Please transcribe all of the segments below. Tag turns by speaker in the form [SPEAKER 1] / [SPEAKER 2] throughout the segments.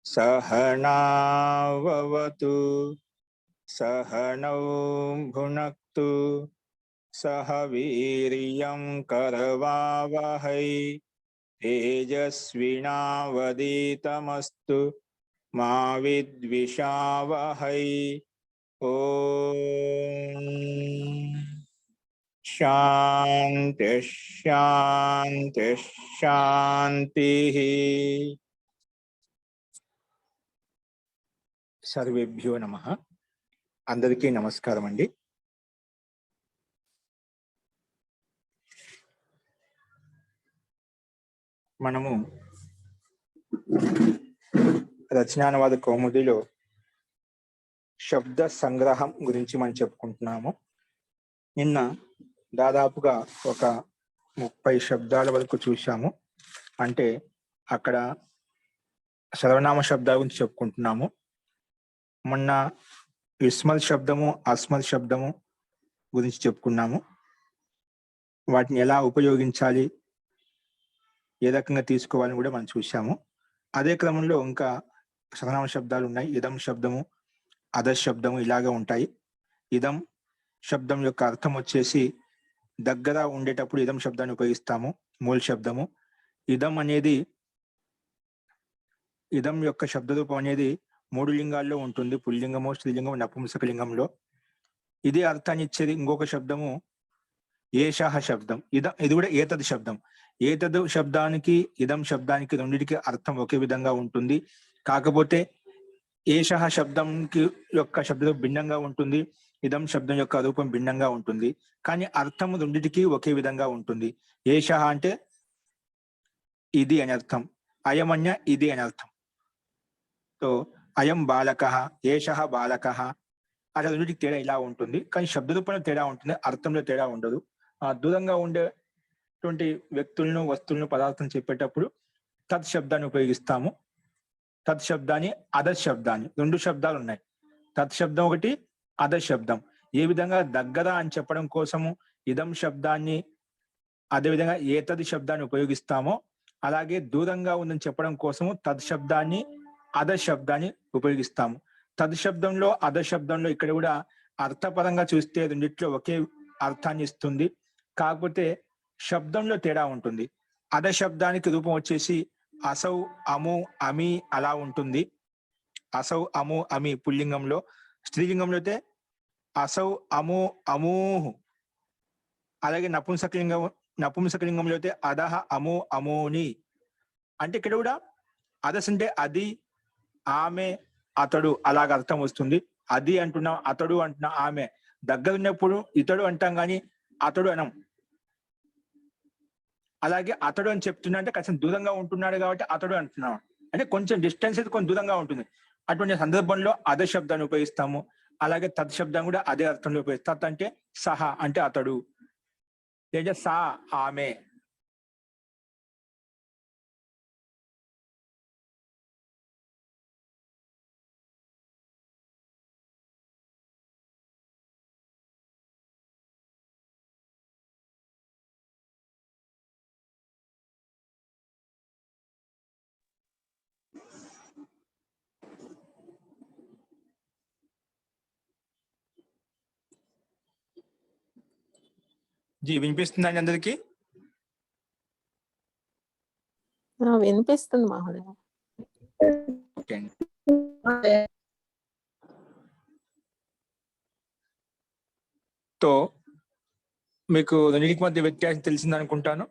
[SPEAKER 1] सहनावतु सहनौ भुनक्तु सह वीर्यं करवावहै तेजस्विनावधीतमस्तु मा विद्विषावहै। ओम शांति शांति शांति। सर्वेभ्यो नमः। अंदरिकी नमस्कारम अंडी। మనము రచనానువాద కౌముదిలో శబ్ద సంగ్రహం గురించి మనం చెప్పుకుంటున్నాము. నిన్న దాదాపుగా ఒక 30 శబ్దాల వరకు చూశాము. అంటే అక్కడ సర్వనామ శబ్దాల గురించి చెప్పుకుంటున్నాము. మొన్న యుస్మల్ శబ్దము అస్మల్ శబ్దము గురించి చెప్పుకున్నాము. వాటిని ఎలా ఉపయోగించాలి, ఏ రకంగా తీసుకోవాలని కూడా మనం చూశాము. అదే క్రమంలో ఇంకా సర్వనామ శబ్దాలు ఉన్నాయి. ఇదం శబ్దము, అదర్ శబ్దము ఇలాగే ఉంటాయి. ఇదం శబ్దం యొక్క అర్థం వచ్చేసి దగ్గర ఉండేటప్పుడు ఇదం శబ్దాన్ని ఉపయోగిస్తాము, మూల శబ్దము. ఇదం అనేది, ఇదం యొక్క శబ్ద రూపం అనేది 3 లింగాల్లో ఉంటుంది. పుల్లింగము, స్త్రీలింగము, నపుంసక లింగంలో. ఇది అర్థాన్ని ఇచ్చేది ఇంకొక శబ్దము ఏషః శబ్దం. ఇది కూడా ఏతద్ శబ్దం. ఏతద్ శబ్దానికి ఇదం శబ్దానికి రెండింటికి అర్థం ఒకే విధంగా ఉంటుంది. కాకపోతే ఏషః శబ్దంకి యొక్క శబ్దం భిన్నంగా ఉంటుంది, ఇదం శబ్దం యొక్క రూపం భిన్నంగా ఉంటుంది. కానీ అర్థం రెండింటికి ఒకే విధంగా ఉంటుంది. ఏషః అంటే ఇది అని అర్థం, అయమన్య ఇది అని అర్థం. సో అయం బాలకః, ఏషః బాలకః, అలా రెండింటికి తేడా ఇలా ఉంటుంది. కానీ శబ్ద రూపంలో తేడా ఉంటుంది, అర్థంలో తేడా ఉండదు. దూరంగా ఉండేటువంటి వ్యక్తులను, వస్తువులను, పదార్థాలను చెప్పేటప్పుడు తత్ శబ్దాన్ని ఉపయోగిస్తాము. తత్ శబ్దాన్ని, అదర్ శబ్దాన్ని, 2 శబ్దాలు ఉన్నాయి. తత్ శబ్దం ఒకటి, అదర్ శబ్దం. ఏ విధంగా దగ్గర అని చెప్పడం కోసము ఇదం శబ్దాన్ని, అదేవిధంగా ఏతది శబ్దాన్ని ఉపయోగిస్తామో అలాగే దూరంగా ఉందని చెప్పడం కోసము తద్ శబ్దాన్ని, అదర్ శబ్దాన్ని ఉపయోగిస్తాము. తద్ శబ్దంలో, అదర్ శబ్దంలో ఇక్కడ కూడా అర్థపరంగా చూస్తే రెండిట్లో ఒకే అర్థాన్ని ఇస్తుంది. కాకపోతే శబ్దంలో తేడా ఉంటుంది. అదర్ శబ్దానికి రూపం వచ్చేసి అసౌ, అము, అమి అలా ఉంటుంది. అసౌ, అము, అమి పుల్లింగంలో. స్త్రీలింగంలో అయితే అసౌ, అము, అమూహు. అలాగే నపుంసకలింగంలో అయితే అదహ, అము, అమోని. అంటే ఇక్కడ కూడా అదస్ అంటే అది, ఆమె, అతడు అలాగ అర్థం వస్తుంది. అది అంటున్నాం, అతడు అంటున్నాం, ఆమె. దగ్గర ఉన్నప్పుడు ఇతడు అంటాం కానీ అతడు అనం. అలాగే అతడు అని చెప్తున్నా అంటే కొంచెం దూరంగా ఉంటున్నాడు కాబట్టి అతడు అంటున్నాం. అంటే కొంచెం డిస్టెన్స్ అయితే కొంచెం దూరంగా ఉంటుంది. అటువంటి సందర్భంలో అదే శబ్దాన్ని ఉపయోగిస్తాము. అలాగే తత్ శబ్దం కూడా అదే అర్థంలో ఉపయోగిస్తాం. తత్ అంటే సహ అంటే అతడు, లేదా సా ఆమె. జీ వినిపిస్తుందండి అందరికి?
[SPEAKER 2] వినిపిస్తుంది మహోదయ.
[SPEAKER 1] తో మీకు రెండింటికి మధ్య వ్యత్యాసం తెలిసింది అనుకుంటాను.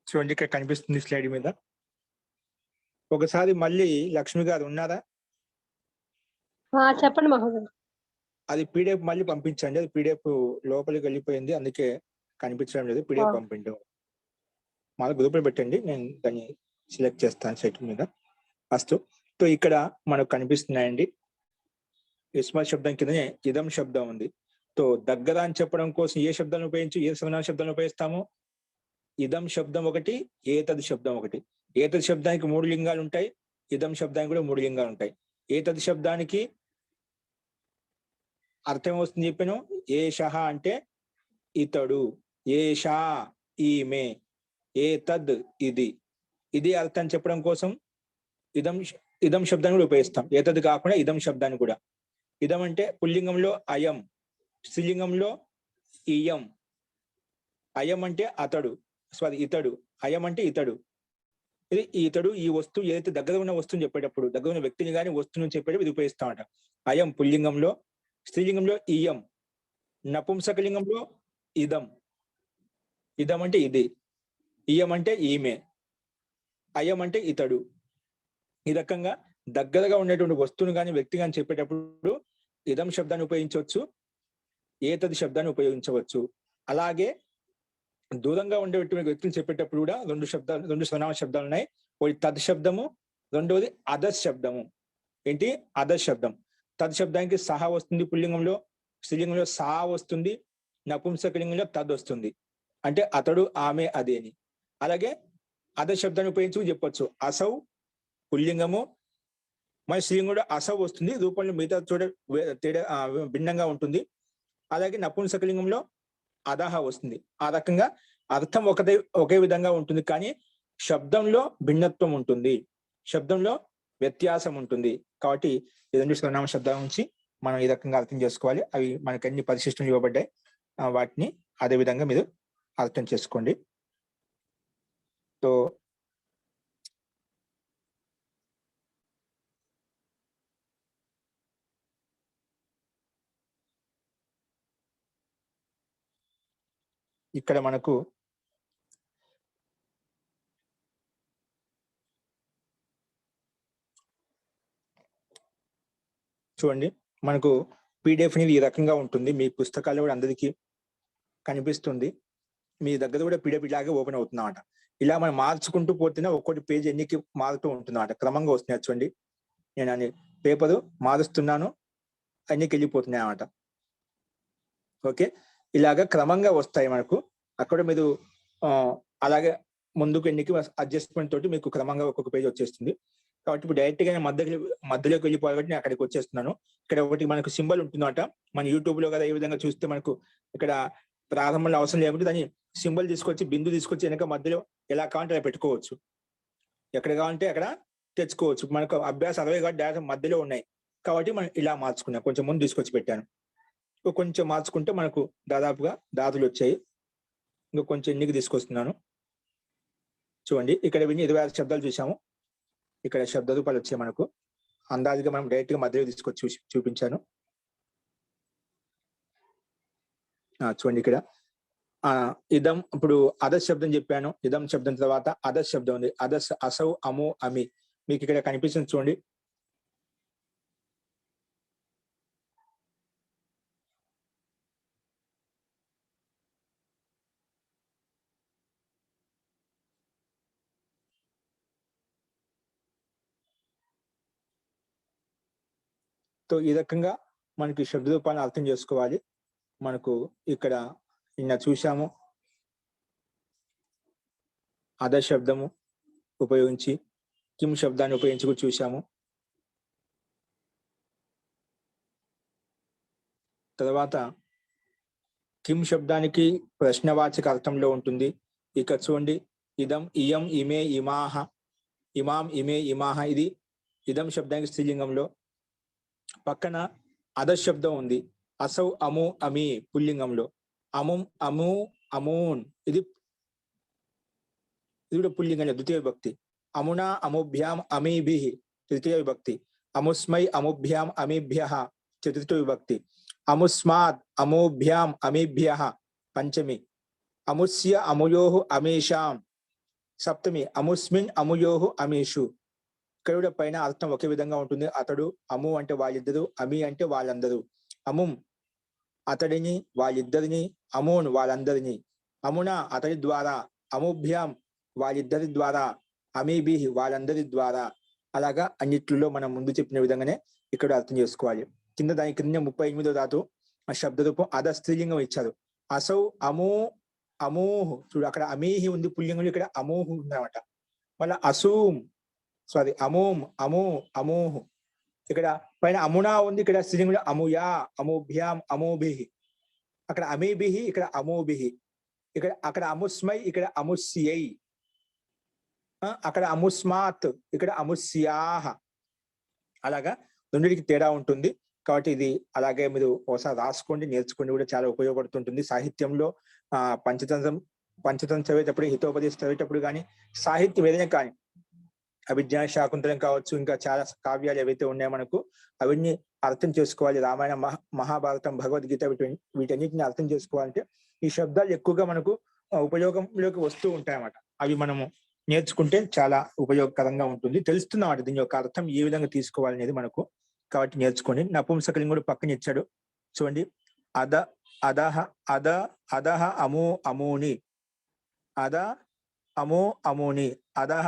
[SPEAKER 1] చూడండి ఇక్కడ కనిపిస్తుంది స్లైడ్ మీద. ఒకసారి మళ్ళీ లక్ష్మి గారు ఉన్నారా?
[SPEAKER 2] చెప్పండి మహోదయ.
[SPEAKER 1] అది పీడిఎఫ్ మళ్ళీ పంపించండి. అది పీడిఎఫ్ లోపలికి వెళ్ళిపోయింది, అందుకే కనిపించడం లేదు. పీడిఎఫ్ పంపించండి, మళ్ళీ గ్రూప్లో పెట్టండి, నేను దాన్ని సెలెక్ట్ చేస్తాను సెట్ మీద. ఫస్ట్ సో ఇక్కడ మనకు కనిపిస్తున్నాయండి. యుష్మత్ శబ్దం కిందనే ఇదం శబ్దం ఉంది. సో దగ్గర అని చెప్పడం కోసం ఏ శబ్దాన్ని ఉపయోగించి ఏ సమాన శబ్దాన్ని ఉపయోగిస్తాము? ఇదం శబ్దం ఒకటి, ఏతద్ శబ్దం ఒకటి. ఏతద్ శబ్దానికి 3 లింగాలు ఉంటాయి, ఇదం శబ్దానికి కూడా 3 లింగాలు ఉంటాయి. ఏతద్ శబ్దానికి అర్థం వస్తుంది చెప్పాను, ఏషః అంటే ఇతడు, ఏషా ఈమె, ఏతద్ ఇది. ఇది అర్థం చెప్పడం కోసం ఇదం శబ్దాన్ని కూడా ఉపయోగిస్తాం. ఏతద్ కాకుండా ఇదం శబ్దాన్ని కూడా. ఇదం అంటే పుల్లింగంలో అయం, స్త్రీలింగంలో ఇయం. అయం అంటే అతడు, సారీ ఇతడు. అయం అంటే ఇతడు. ఇది ఇతడు, ఈ వస్తువు ఏదైతే దగ్గర ఉన్న వస్తువుని చెప్పేటప్పుడు, దగ్గర ఉన్న వ్యక్తిని కానీ వస్తువుని చెప్పేటప్పుడు ఇది ఉపయోగిస్తామట. అయం పుల్లింగంలో, స్త్రీలింగంలో ఇయం, నపుంసకలింగంలో ఇదం. ఇదం అంటే ఇది, ఇయం అంటే ఈమె, అయం అంటే ఇతడు. ఈ రకంగా దగ్గరగా ఉన్నటువంటి వస్తువుని కానీ వ్యక్తి కానీ చెప్పేటప్పుడు ఇదం శబ్దాన్ని ఉపయోగించవచ్చు, ఏతద్ శబ్దాన్ని ఉపయోగించవచ్చు. అలాగే దూరంగా ఉండేటువంటి వ్యక్తులు చెప్పేటప్పుడు కూడా 2 సర్వనామ శబ్దాలు ఉన్నాయి. ఒకటి తద్ శబ్దము, రెండవది అదస్ శబ్దము. ఏంటి? అదస్ శబ్దం. తద్ శబ్దానికి సహ వస్తుంది పుల్లింగంలో, స్త్రీలింగంలో సా వస్తుంది, నపుంసకలింగంలో తద్ వస్తుంది. అంటే అతడు, ఆమె, అది అని. అలాగే అదస్ శబ్దాన్ని ఉపయోగించి చెప్పొచ్చు. అసౌ పుల్లింగము, మరి స్త్రీలింగంలో అసౌ వస్తుంది, రూపంలో మిగతా చోట తేడా భిన్నంగా ఉంటుంది. అలాగే నపుంసకలింగంలో అదహ వస్తుంది. ఆ రకంగా అర్థం ఒకే విధంగా ఉంటుంది, కానీ శబ్దంలో భిన్నత్వం ఉంటుంది, శబ్దంలో వ్యత్యాసం ఉంటుంది. కాబట్టి ఈ 2 సర్వనామ శబ్దాల నుంచి మనం ఈ రకంగా అర్థం చేసుకోవాలి. అవి మనకి అన్ని పరిశిష్టలు ఇవ్వబడ్డాయి, వాటిని అదే విధంగా మీరు అర్థం చేసుకోండి. సో ఇక్కడ మనకు చూడండి, మనకు పీడిఎఫ్ అనేది ఈ రకంగా ఉంటుంది. మీ పుస్తకాలు కూడా అందరికీ కనిపిస్తుంది. మీ దగ్గర కూడా పీడిఎఫ్ ఇలాగే ఓపెన్ అవుతుందన్నమాట. ఇలా మనం మార్చుకుంటూ పోతేనే ఒక్కొక్కటి పేజ్ ఎన్నికి మారుతూ ఉంటుందన్నమాట. క్రమంగా వస్తున్నాయి. చూడండి, నేను అని పేపరు మారుస్తున్నాను, అన్నికి వెళ్ళిపోతున్నాయి అన్నమాట. ఓకే, ఇలాగ క్రమంగా వస్తాయి మనకు. అక్కడ మీరు అలాగే ముందుకు ఎన్నికి అడ్జస్ట్మెంట్ తోటి మీకు క్రమంగా ఒక్కొక్క పేజ్ వచ్చేస్తుంది. కాబట్టి ఇప్పుడు డైరెక్ట్ గా మధ్యలోకి వెళ్ళిపోవాలి కాబట్టి నేను అక్కడికి వచ్చేస్తున్నాను. ఇక్కడ ఒకటి మనకు సింబల్ ఉంటుందన్నమాట. మన యూట్యూబ్ లో కదా ఏ విధంగా చూస్తే మనకు ఇక్కడ ప్రారంభంలో అవసరం లేకపోతే దాన్ని సింబల్ తీసుకొచ్చి బిందు తీసుకొచ్చి వెనక మధ్యలో ఎలా కావాలంటే అలా పెట్టుకోవచ్చు. ఎక్కడ కావాలంటే అక్కడ తెచ్చుకోవచ్చు. మనకు అభ్యాస 60 కాబట్టి డైరెక్ట్ మధ్యలో ఉన్నాయి కాబట్టి మనం ఇలా మార్చుకున్నాం. కొంచెం ముందు తీసుకొచ్చి పెట్టాను. కొంచెం మార్చుకుంటే మనకు దాదాపుగా దాతులు వచ్చాయి. ఇంకా కొంచెం ఎన్నికి తీసుకొస్తున్నాను. చూడండి, ఇక్కడ 26 శబ్దాలు చూసాము. ఇక్కడ శబ్ద రూపాలు వచ్చాయి మనకు. అందాజుగా మనం డైరెక్ట్ గా మధ్యలో తీసుకొచ్చి చూపించాను. చూడండి, ఇక్కడ ఇదం, ఇప్పుడు అదస్ శబ్దం చెప్పాను. ఇదం శబ్దం తర్వాత అదస్ శబ్దం ఉంది. అదస్, అసౌ, అము, అమి. మీకు ఇక్కడ కనిపిస్తుంది చూడండి. సో ఈ రకంగా మనకి శబ్ద రూపాలను అర్థం చేసుకోవాలి. మనకు ఇక్కడ నిన్న చూసాము అద శబ్దము ఉపయోగించి, కిమ్ శబ్దాన్ని ఉపయోగించి కూడా చూసాము. తర్వాత కిమ్ శబ్దానికి ప్రశ్నవాచక అర్థంలో ఉంటుంది. ఇక చూడండి, ఇదం, ఇయం, ఇమే, ఇమాహ, ఇమాం, ఇమే, ఇమాహ. ఇది ఇదం శబ్దానికి స్త్రీలింగంలో. పక్కన అద శబ్దం ఉంది. అసౌ, అము, అమి పుల్లింగంలో. అముం, అము, అమూన్ ఇది కూడా పుల్లింగంలో ద్వితీయ విభక్తి. అమునా, అముభ్యాం, అమీభిః తృతీయ విభక్తి. అముస్మై, అముభ్యాం, అమీభ్యః చతుర్థ విభక్తి. అముస్మాత్, అమూభ్యాం, అమీభ్యః పంచమి. అముస్య, అముయోః, అమేషాం సప్తమి అముస్మిన్ అముయోహు అమీషు. ఇక్కడ కూడా పైన అర్థం ఒకే విధంగా ఉంటుంది. అతడు, అము అంటే వాళ్ళిద్దరు, అమి అంటే వాళ్ళందరూ. అముం అతడిని, వాళ్ళిద్దరిని, అమోన్ వాళ్ళందరినీ, అమున అతడి ద్వారా, అముభ్యాం వాళ్ళిద్దరి ద్వారా, అమీబిహి వాళ్ళందరి ద్వారా. అలాగా అన్నిట్లో మనం ముందు చెప్పిన విధంగానే ఇక్కడ అర్థం చేసుకోవాలి. కింద దాని కింద 38వ ధాతు ఆ శబ్ద రూపం అద స్త్రీలింగం ఇచ్చారు. అసౌ అమో అమోహు. చూడు అక్కడ అమీహి ఉంది పుల్లింగం, ఇక్కడ అమోహు ఉందన్నమాట. మళ్ళీ అసూం సారీ అమోం అమో అమోహు. ఇక్కడ పైన అమునా ఉంది, ఇక్కడ స్త్రీలింగంలో అముయా అమోభ్యాం అమోభిహి. అక్కడ అమీభిహి, ఇక్కడ అమోభిహి. ఇక్కడ అక్కడ అముస్మై, ఇక్కడ అముస్యై. అక్కడ అముస్మాత్, ఇక్కడ అముస్యాహ. అలాగా రెండింటికి తేడా ఉంటుంది. కాబట్టి ఇది అలాగే మీరు ఒకసారి రాసుకోండి, నేర్చుకోండి, కూడా చాలా ఉపయోగపడుతుంటుంది. సాహిత్యంలో పంచతంత్రం చదివేటప్పుడు, హితోపదేశం చదివేటప్పుడు కానీ, సాహిత్యం ఏదైనా కానీ, అభిజ్ఞాన శాకుంతలం కావచ్చు, ఇంకా చాలా కావ్యాలు ఏవైతే ఉన్నాయో మనకు అవన్నీ అర్థం చేసుకోవాలి. రామాయణ మహాభారతం భగవద్గీత వీటన్నిటిని అర్థం చేసుకోవాలంటే ఈ శబ్దాలు ఎక్కువగా మనకు ఉపయోగంలోకి వస్తూ ఉంటాయన్నమాట. అవి మనము నేర్చుకుంటే చాలా ఉపయోగకరంగా ఉంటుంది. తెలుస్తున్నమాట దీని యొక్క అర్థం ఏ విధంగా తీసుకోవాలనేది మనకు. కాబట్టి నేర్చుకోండి. నపుంసకలింగుడు పక్కన ఇచ్చాడు చూడండి. అద అదహ అద అదహ అమో అమోని, అద అమో అమోని, అదహ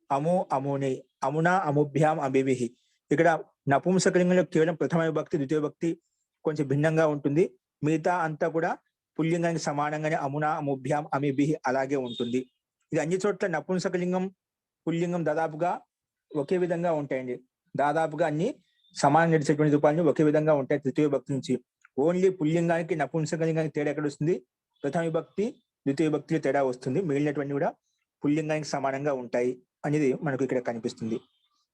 [SPEAKER 1] అమో అమోని, అమునా అముభ్యాం అభివిహి. ఇక్కడ నపుంసకలింగంలో కేవలం ప్రథమ విభక్తి, ద్వితీయ విభక్తి కొంచెం భిన్నంగా ఉంటుంది. మిగతా అంతా కూడా పుల్లింగానికి సమానంగానే అమునా అముభ్యాం అమిభిహి అలాగే ఉంటుంది. ఇది అన్ని చోట్ల నపుంసకలింగం పుల్లింగం దాదాపుగా ఒకే విధంగా ఉంటాయండి. దాదాపుగా అన్ని సమానం నడిచేటువంటి రూపాలని ఒకే విధంగా ఉంటాయి తృతీయ విభక్తి నుంచి. ఓన్లీ పుల్లింగానికి నపుంసకలింగానికి తేడా ఎక్కడ వస్తుంది? ప్రథమ విభక్తి ద్వితీయ విభక్తిలో తేడా వస్తుంది. మిగిలినటువంటి కూడా పుల్లింగానికి సమానంగా ఉంటాయి అనేది మనకు ఇక్కడ కనిపిస్తుంది.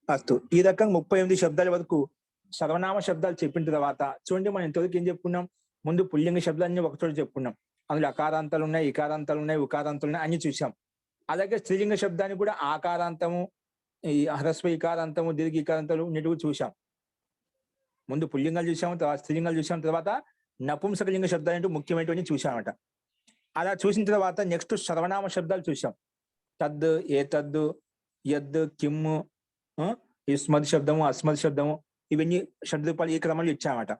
[SPEAKER 1] అస్తు ఈ రకంగా 38 శబ్దాల వరకు సర్వనామ శబ్దాలు చెప్పిన తర్వాత చూడండి, మనం ఇంతవరకు ఏం చెప్పుకున్నాం? ముందు పుల్లింగ శబ్దాన్ని ఒకచోట చెప్పుకున్నాం. అందులో అకారాంతాలు ఉన్నాయి, ఇకారాంతాలు ఉన్నాయి, ఉకారాంతాలు ఉన్నాయి, అన్ని చూసాం. అలాగే స్త్రీలింగ శబ్దాన్ని కూడా ఆకారాంతము, ఈ హ్రస్వ ఇకారాంతము, దీర్ఘ ఇకారాంతాలు నెటువు చూసాం. ముందు పుల్లింగాలు చూసాము, తర్వాత స్త్రీలింగాలు చూసాం, తర్వాత నపుంసకలింగ శబ్దాలు అంటూ ముఖ్యమైనటువంటి చూసామట. అలా చూసిన తర్వాత నెక్స్ట్ సర్వనామ శబ్దాలు చూసాం. తద్, ఏతద్, యద్, కిమ్, ఇస్మద్ శబ్దము, అస్మద్ శబ్దము, ఇవన్నీ శబ్ద రూపాలు ఈ క్రమంలో ఇచ్చామట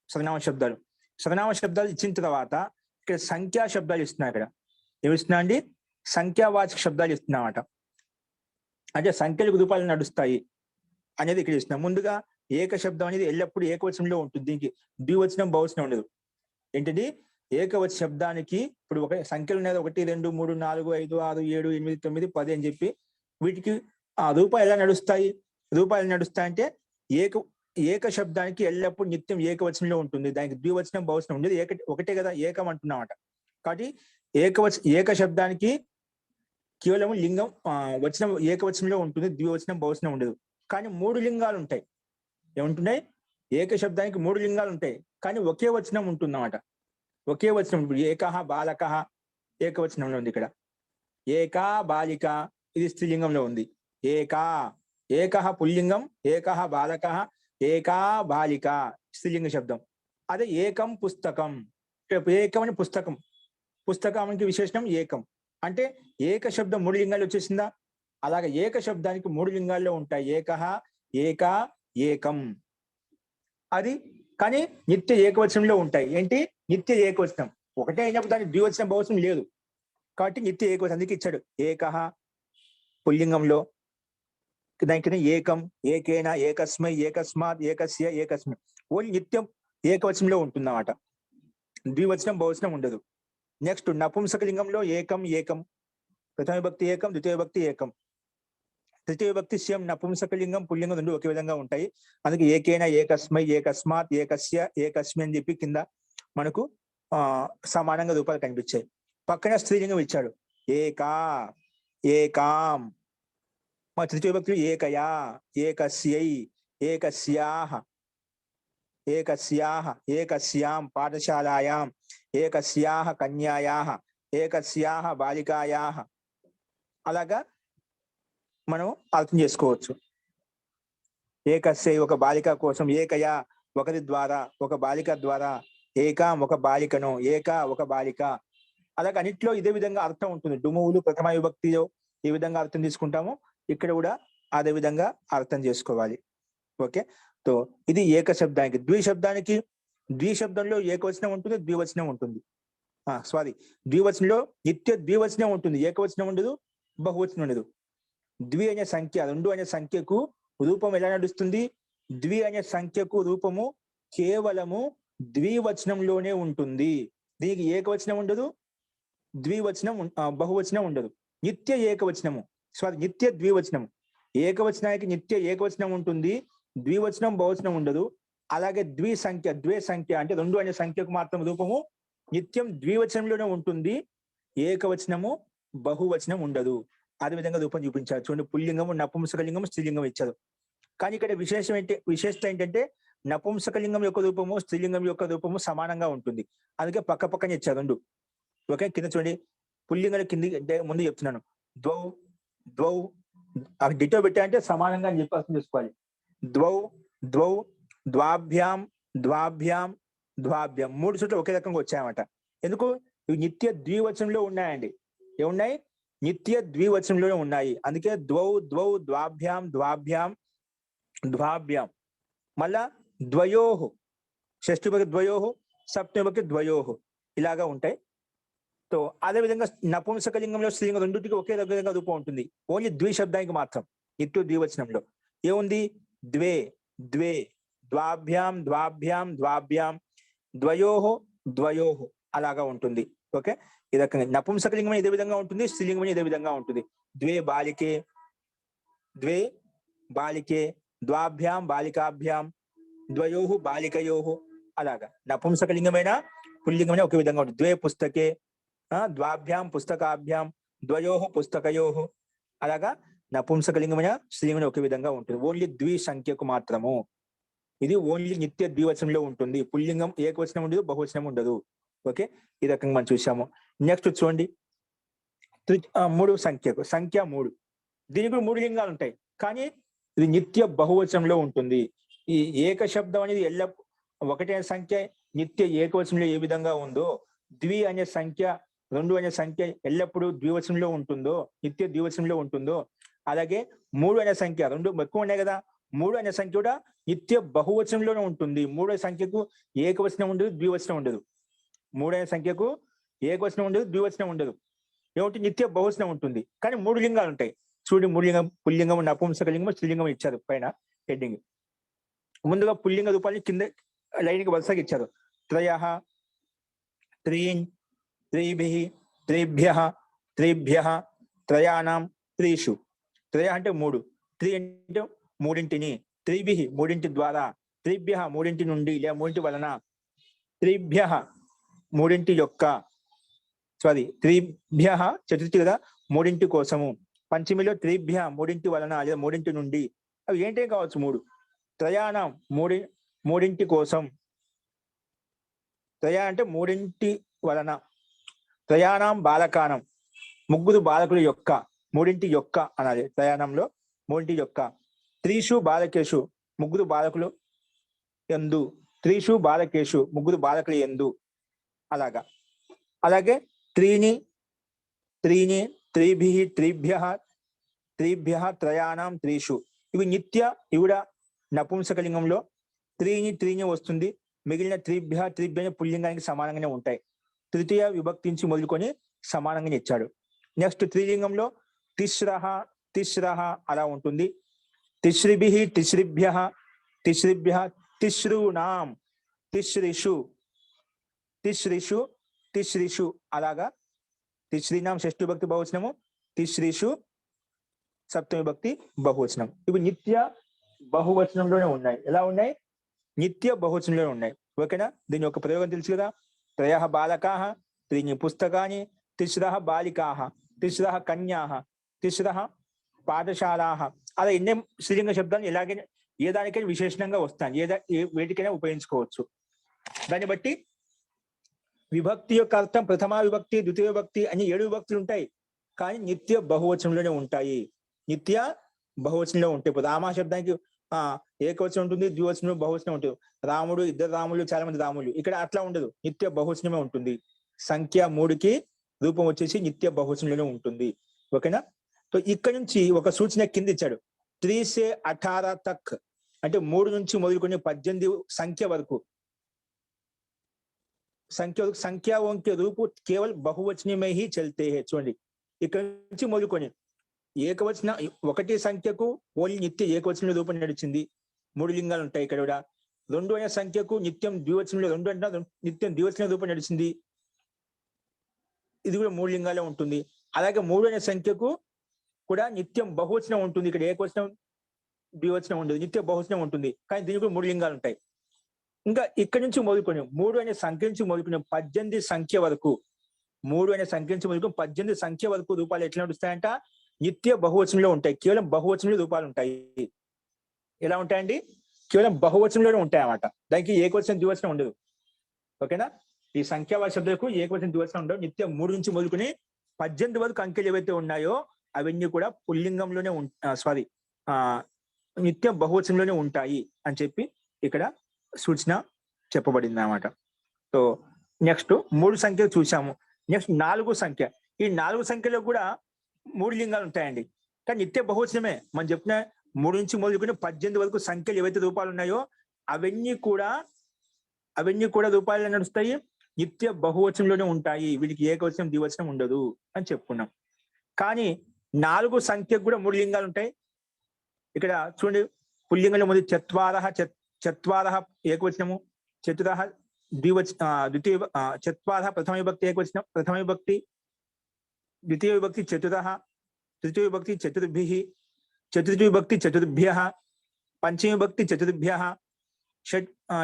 [SPEAKER 1] సర్వనామ శబ్దాలు. సర్వనామ శబ్దాలు ఇచ్చిన తర్వాత ఇక్కడ సంఖ్యా శబ్దాలు ఇస్తున్నాయి. ఇక్కడ ఏమి ఇస్తున్నా అండి? సంఖ్యావాచక శబ్దాలు ఇస్తున్నామట. అంటే సంఖ్యలకు రూపాలు నడుస్తాయి అనేది ఇక్కడ ఇస్తున్నాం. ముందుగా ఏక శబ్దం అనేది ఎల్లప్పుడూ ఏకవచనంలో ఉంటుంది. దీనికి ద్వివచనం బహువచనం ఉండదు. ఏంటిది? ఏకవచన శబ్దానికి ఇప్పుడు ఒక సంఖ్యలు ఉన్నాయి, 1 2 3 4 5 6 7 8 9 10 అని చెప్పి వీటికి ఆ రూపాలు ఎలా నడుస్తాయి? రూపాయలు నడుస్తాయంటే ఏక శబ్దానికి ఎల్లప్పుడు నిత్యం ఏకవచనంలో ఉంటుంది. దానికి ద్వివచనం బహువచనం ఉండదు. ఒకటే కదా ఏకం అంటున్నామట. కాబట్టి ఏక శబ్దానికి కేవలం లింగం వచనం ఏకవచనంలో ఉంటుంది, ద్వివచనం బహువచనం ఉండదు. కానీ 3 లింగాలు ఉంటాయి. ఏముంటున్నాయి? ఏక శబ్దానికి 3 లింగాలు ఉంటాయి, కానీ ఒకే వచనం ఉంటుందన్నమాట. ఒకే వచనం. ఏకః బాలకః ఏకవచనంలో ఉంది. ఇక్కడ ఏకా బాలిక ఇది స్త్రీలింగంలో ఉంది. ఏకః పుల్లింగం, ఏకః బాలకః, ఏకా బాలిక స్త్రీలింగ శబ్దం. అదే ఏకం పుస్తకం. ఏకం అని పుస్తకం, పుస్తకానికి విశేషణం ఏకం. అంటే ఏక శబ్దం 3 లింగాలు వచ్చేసిందా? అలాగే ఏక శబ్దానికి 3 లింగాల్లో ఉంటాయి. ఏకః, ఏకా, ఏకం. అది కానీ నిత్య ఏకవచనంలో ఉంటాయి. ఏంటి? నిత్య ఏకవచనం. ఒకటే అయినప్పుడు దానికి ద్వివచనం బహువచనం లేదు. కాబట్టి నిత్య ఏకవచనం అందుకే ఇచ్చాడు. ఏకః పుల్లింగంలో, దానికి ఏకం, ఏకేన, ఏకస్మై, ఏకస్మాత్, ఏకస్య, ఏకస్మి. ఓన్లీ నిత్యం ఏకవచనంలో ఉంటుందన్నమాట. ద్వివచనం బహువచనం ఉండదు. నెక్స్ట్ నపుంసకలింగంలో ఏకం, ఏకం, ప్రథమ విభక్తి ఏకం, ద్వితీయ విభక్తి ఏకం, తృతీయ విభక్తి సేమ్ నపుంసకలింగం పుల్లింగం రెండు ఒకే విధంగా ఉంటాయి. అందుకే ఏకేన, ఏకస్మై, ఏకస్మాత్, ఏకస్య, ఏకస్మి అని చెప్పి కింద మనకు సమానంగా రూపాలు కనిపించాయి. పక్కన స్త్రీలింగం ఇచ్చాడు. ఏకా, ఏకాం. మా తృతీయ విభక్తులు ఏకయా, ఏకస్యై, ఏకస్యాహ, ఏకస్యాహ, ఏకస్యాం పాఠశాలాయాం, ఏకస్యాహ కన్యాయాహ, ఏకస్యాహ బాలికాయాహ. అలాగా మనం అర్థం చేసుకోవచ్చు. ఏకస్యై ఒక బాలిక కోసం, ఏకయా ఒకరి ద్వారా, ఒక బాలిక ద్వారా, ఏకాం ఒక బాలికను, ఏక ఒక బాలిక, అలాగే అన్నిట్లో ఇదే విధంగా అర్థం ఉంటుంది. డుమువులు ప్రథమ విభక్తిలో ఏ విధంగా అర్థం తీసుకుంటామో ఇక్కడ కూడా అదే విధంగా అర్థం చేసుకోవాలి. ఓకే, సో ఇది ఏక శబ్దానికి. ద్విశబ్దానికి ద్విశబ్దంలో ఏకవచనం ఉంటుంది, ద్వివచనం ఉంటుంది. సారీ, ద్వివచనంలో నిత్య ద్వివచనం ఉంటుంది, ఏకవచనం ఉండదు, బహువచనం ఉండదు. ద్వి అనే సంఖ్య, 2 అనే సంఖ్యకు రూపం ఎలా నడుస్తుంది? ద్వి అనే సంఖ్యకు రూపము కేవలము ద్వివచనంలోనే ఉంటుంది. దీనికి ఏకవచనం ఉండదు, ద్వివచనం బహువచనం ఉండదు. నిత్య ఏకవచనము, సారీ నిత్య ద్వివచనము. ఏకవచనానికి నిత్య ఏకవచనం ఉంటుంది, ద్వివచనం బహువచనం ఉండదు. అలాగే ద్వి సంఖ్య, ద్వే సంఖ్య అంటే 2 అనే సంఖ్యకు మాత్రం రూపము నిత్యం ద్వివచనంలోనే ఉంటుంది, ఏకవచనము బహువచనం ఉండదు. అదే విధంగా రూపం చూపించారు. చూడండి, పుల్లింగము, నపుంసకలింగము, స్త్రీలింగం ఇచ్చారు. కానీ ఇక్కడ విశేషత ఏంటంటే నపుంసకలింగం యొక్క రూపము, స్త్రీలింగం యొక్క రూపము సమానంగా ఉంటుంది. అందుకే పక్క పక్కనే ఇచ్చారు 2. ఓకే, కింద చూడండి, పుల్లింగం కింది ముందు చెప్తున్నాను. ద్వౌ ద్వౌ డిటో పెట్టా అంటే సమానంగా అని చెప్పి అర్థం చేసుకోవాలి. ద్వౌ ద్వౌ, ద్వాభ్యాం ద్వాభ్యాం ద్వాభ్యాం, 3 చోట్ల ఒకే రకంగా వచ్చాయన్నమాట. ఎందుకు? ఇవి నిత్య ద్వివచనంలో ఉన్నాయండి. ఏమున్నాయి? నిత్య ద్వివచనంలోనే ఉన్నాయి. అందుకే ద్వౌ ద్వౌ, ద్వాభ్యాం ద్వాభ్యాం ద్వాభ్యాం. మళ్ళా ద్వయోహు, షష్ఠి విభక్తి ద్వయోహు, సప్తమి విభక్తి ద్వయోహు, ఇలాగా ఉంటాయి. సో అదే విధంగా నపుంసకలింగంలో, స్త్రీలింగం రెండింటికి ఒకే విధంగా రూపం ఉంటుంది. ఓన్లీ ద్విశబ్దానికి మాత్రం నిత్య ద్వివచనంలో ఏముంది? ద్వే ద్వే, ద్వాభ్యాం ద్వాభ్యాం ద్వాభ్యాం, ద్వయోహు ద్వయోహు, అలాగా ఉంటుంది. ఓకే, ఈ రకంగా నపుంసకలింగం ఇదే విధంగా ఉంటుంది, స్త్రీలింగం ఇదే విధంగా ఉంటుంది. ద్వే బాలికే, ద్వే బాలికే, ద్వాభ్యాం బాలికాభ్యాం, ద్వయోహు బాలికయోహు, అలాగా. నపుంసకలింగమైన పుల్లింగమైన ఒకే విధంగా ఉంటుంది. ద్వే పుస్తకే, ద్వాభ్యాం పుస్తకాభ్యాం, ద్వయోహు పుస్తకయోహు, అలాగా నపుంసకలింగమైన స్త్రీలింగం ఒకే విధంగా ఉంటుంది. ఓన్లీ ద్వి సంఖ్యకు మాత్రము. ఇది ఓన్లీ నిత్య ద్వివచనంలో ఉంటుంది. పుల్లింగం ఏకవచనం ఉండదు, బహువచనం ఉండదు. ఓకే, ఈ రకంగా మనం చూసాము. నెక్స్ట్ చూడండి, 3 సంఖ్యకు, సంఖ్య 3, దీనికి 3 లింగాలు ఉంటాయి, కానీ ఇది నిత్య బహువచనంలో ఉంటుంది. ఈ ఏక శబ్దం అనేది ఒకటే సంఖ్య నిత్య ఏకవచనంలో ఏ విధంగా ఉందో, ద్వి అనే సంఖ్య, 2 అనే సంఖ్య ఎల్లప్పుడూ ద్వివచనంలో ఉంటుందో, నిత్య ద్వివచనంలో ఉంటుందో, అలాగే 3 అనే సంఖ్య, 2 ఎక్కువ ఉన్నాయి కదా, 3 అనే సంఖ్య కూడా నిత్య బహువచనంలోనే ఉంటుంది. 3 సంఖ్యకు ఏకవచనం ఉండదు, ద్వివచనం ఉండదు. 3 అనే సంఖ్యకు ఏకవచనం ఉండదు, ద్వివచనం ఉండదు. ఏమిటి? నిత్య బహువచనం ఉంటుంది. కానీ 3 లింగాలు ఉంటాయి. చూడండి, 3 లింగం, పుల్లింగం, నపుంసకలింగం, స్త్రీలింగం ఇచ్చారు పైన హెడ్డింగ్. ముందుగా పుల్లింగ రూపాన్ని కింద లైన్కి వరుసగా ఇచ్చారు. త్రయః, త్రీన్, త్రీభిః, త్రిభ్యః, త్రిభ్యః, త్రయాణం, త్రీషు. త్రయ అంటే 3, త్రి అంటే 3, త్రిభిః 3 ద్వారా, త్రిభ్యః 3 నుండి లేదా 3 వలన, త్రిభ్యః 3 యొక్క, సారీ త్రిభ్యః చతుర్థి కదా, 3 కోసము. పంచమిలో త్రిభ్యః 3 వలన లేదా 3 నుండి, అవి ఏంటే కావచ్చు 3. త్రయాణం 3 కోసం, త్రయ అంటే 3 వలన. త్రయాణం బాలకానం, 3 బాలకుల యొక్క, 3 యొక్క అనాలి. త్రయాణంలో 3 యొక్క. త్రీషు బాలకేషు, 3 బాలకులు ఎందు. త్రీషు బాలకేషు, 3 బాలకులు ఎందు, అలాగా. అలాగే త్రీని, త్రిభిః, త్రిభ్యః, త్రయాణం, త్రీషు, ఇవి నిత్య, ఇవి కూడా నపుంసకలింగంలో త్రీని వస్తుంది. మిగిలిన త్రిభ్య పుల్లింగానికి సమానంగానే ఉంటాయి. తృతీయ విభక్తి నుంచి మొదలుకొని సమానంగానే ఇచ్చాడు. నెక్స్ట్ త్రిలింగంలో తిస్రః, అలా ఉంటుంది. తిస్రిభిః, తిస్రిభ్యః, తిస్రూణాం, తిస్రిషు, అలాగా. తిస్రీనాం షష్ఠి విభక్తి బహువచనము, తిస్రిషు సప్తమి విభక్తి బహువచనం. ఇవి నిత్య బహువచనంలోనే ఉన్నాయి. ఎలా ఉన్నాయి? నిత్య బహువచనంలోనే ఉన్నాయి. ఓకేనా? దీని యొక్క ప్రయోగం తెలుసు కదా. త్రయః బాలకాః, త్రీణి పుస్తకాని, తిస్రః బాలికాః, తిస్రః కన్యాః, తిస్రః పాఠశాలాః. అలా ఎన్నో స్త్రీలింగ శబ్దాలు ఎలాగైనా ఏ దానికైనా విశేషణంగా వస్తాయి, వేటికైనా ఉపయోగించుకోవచ్చు. దాన్ని బట్టి విభక్తి యొక్క అర్థం ప్రథమ విభక్తి, ద్వితీయ విభక్తి అని 7 విభక్తులు ఉంటాయి, కానీ నిత్య బహువచనంలోనే ఉంటాయి. నిత్య బహువచనంలో ఉంటాయి. ఇప్పుడు రామ శబ్దానికి ఏకవచనం ఉంటుంది, ద్వివచనం, బహువచనం ఉంటుంది. రాముడు, 2 రాములు, చాలా మంది రాములు. ఇక్కడ అట్లా ఉండదు, నిత్య బహువచనమే ఉంటుంది. సంఖ్య 3కి రూపం వచ్చేసి నిత్య బహువచనంలోనే ఉంటుంది. ఓకేనా? సో ఇక్కడ నుంచి ఒక సూచన కింద ఇచ్చాడు. 3 से 18 తక్ అంటే 3 నుంచి మొదలుకొని 18 సంఖ్య వరకు సంఖ్యాओं के रूप केवल बहुवचन में ही चलते हैं. చూడండి ఇక్కడ నుంచి మొదలుకొని ఏకవచన ఒకటి సంఖ్యకు ఓన్లీ నిత్య ఏకవచన రూపం నడిచింది. 3 లింగాలు ఉంటాయి ఇక్కడ కూడా. 2 అనే సంఖ్యకు నిత్యం ద్వివచనంలో 2 అంటే నిత్యం ద్వివచన రూపం నడిచింది. ఇది కూడా 3 లింగాలే ఉంటుంది. అలాగే 3 అనే సంఖ్యకు కూడా నిత్యం బహువచనం ఉంటుంది. ఇక్కడ ఏకవచనం ద్వివచనం ఉండదు, నిత్య బహువచనం ఉంటుంది. కానీ దీనికి కూడా 3 లింగాలు ఉంటాయి. ఇంకా ఇక్కడి నుంచి మొదలుకొని 3 అనే సంఖ్య నుంచి మొదలుకొని 18 సంఖ్య వరకు 3 అనే సంఖ్య నుంచి మొదలుకొని 18 సంఖ్య వరకు రూపాలు ఎట్లా నడుస్తాయంట? నిత్య బహువచనంలో ఉంటాయి. కేవలం బహువచనంలో రూపాలు ఉంటాయి. ఎలా ఉంటాయండి? కేవలం బహువచనంలోనే ఉంటాయి అన్నమాట. దానికి ఏకవచనం ద్వివచనం ఉండదు. ఓకేనా? ఈ సంఖ్యావాచ శబ్దాలకు ఏకవచనం ద్వివచనం ఉండవు. నిత్యం 3 నుంచి మొదలుకొని 18 వరకు అంకెలు ఏవైతే ఉన్నాయో అవన్నీ కూడా పుల్లింగంలోనే నిత్య బహువచనంలోనే ఉంటాయి అని చెప్పి ఇక్కడ సూచన చెప్పబడింది అన్నమాట. సో నెక్స్ట్ 3 సంఖ్యలు చూసాము. నెక్స్ట్ 4 సంఖ్య. ఈ 4 సంఖ్యలో కూడా 3 లింగాలు ఉంటాయండి. కానీ నిత్య బహువచనమే. మనం చెప్పిన 3 నుంచి మొదలుకొని 18 వరకు సంఖ్యలు ఏవైతే రూపాలు ఉన్నాయో అవన్నీ కూడా రూపాయలు నడుస్తాయి, నిత్య బహువచనంలోనే ఉంటాయి. వీటికి ఏకవచనం ద్వివచనం ఉండదు అని చెప్పుకున్నాం. కానీ 4 సంఖ్యకు కూడా 3 లింగాలు ఉంటాయి. ఇక్కడ చూడండి, పుల్లింగంలో ముందు చత్వారః ఏకవచనము, చతురః ద్వితీయ చత్వారః ప్రథమ విభక్తి ఏకవచనం, ప్రథమ విభక్తి, ద్వితీయ విభక్తి చతురః, తృతీయ విభక్తి చతుర్భిః, చతుర్థి విభక్తి చతుర్భ్యః, పంచమ విభక్తి చతుర్భ్యః,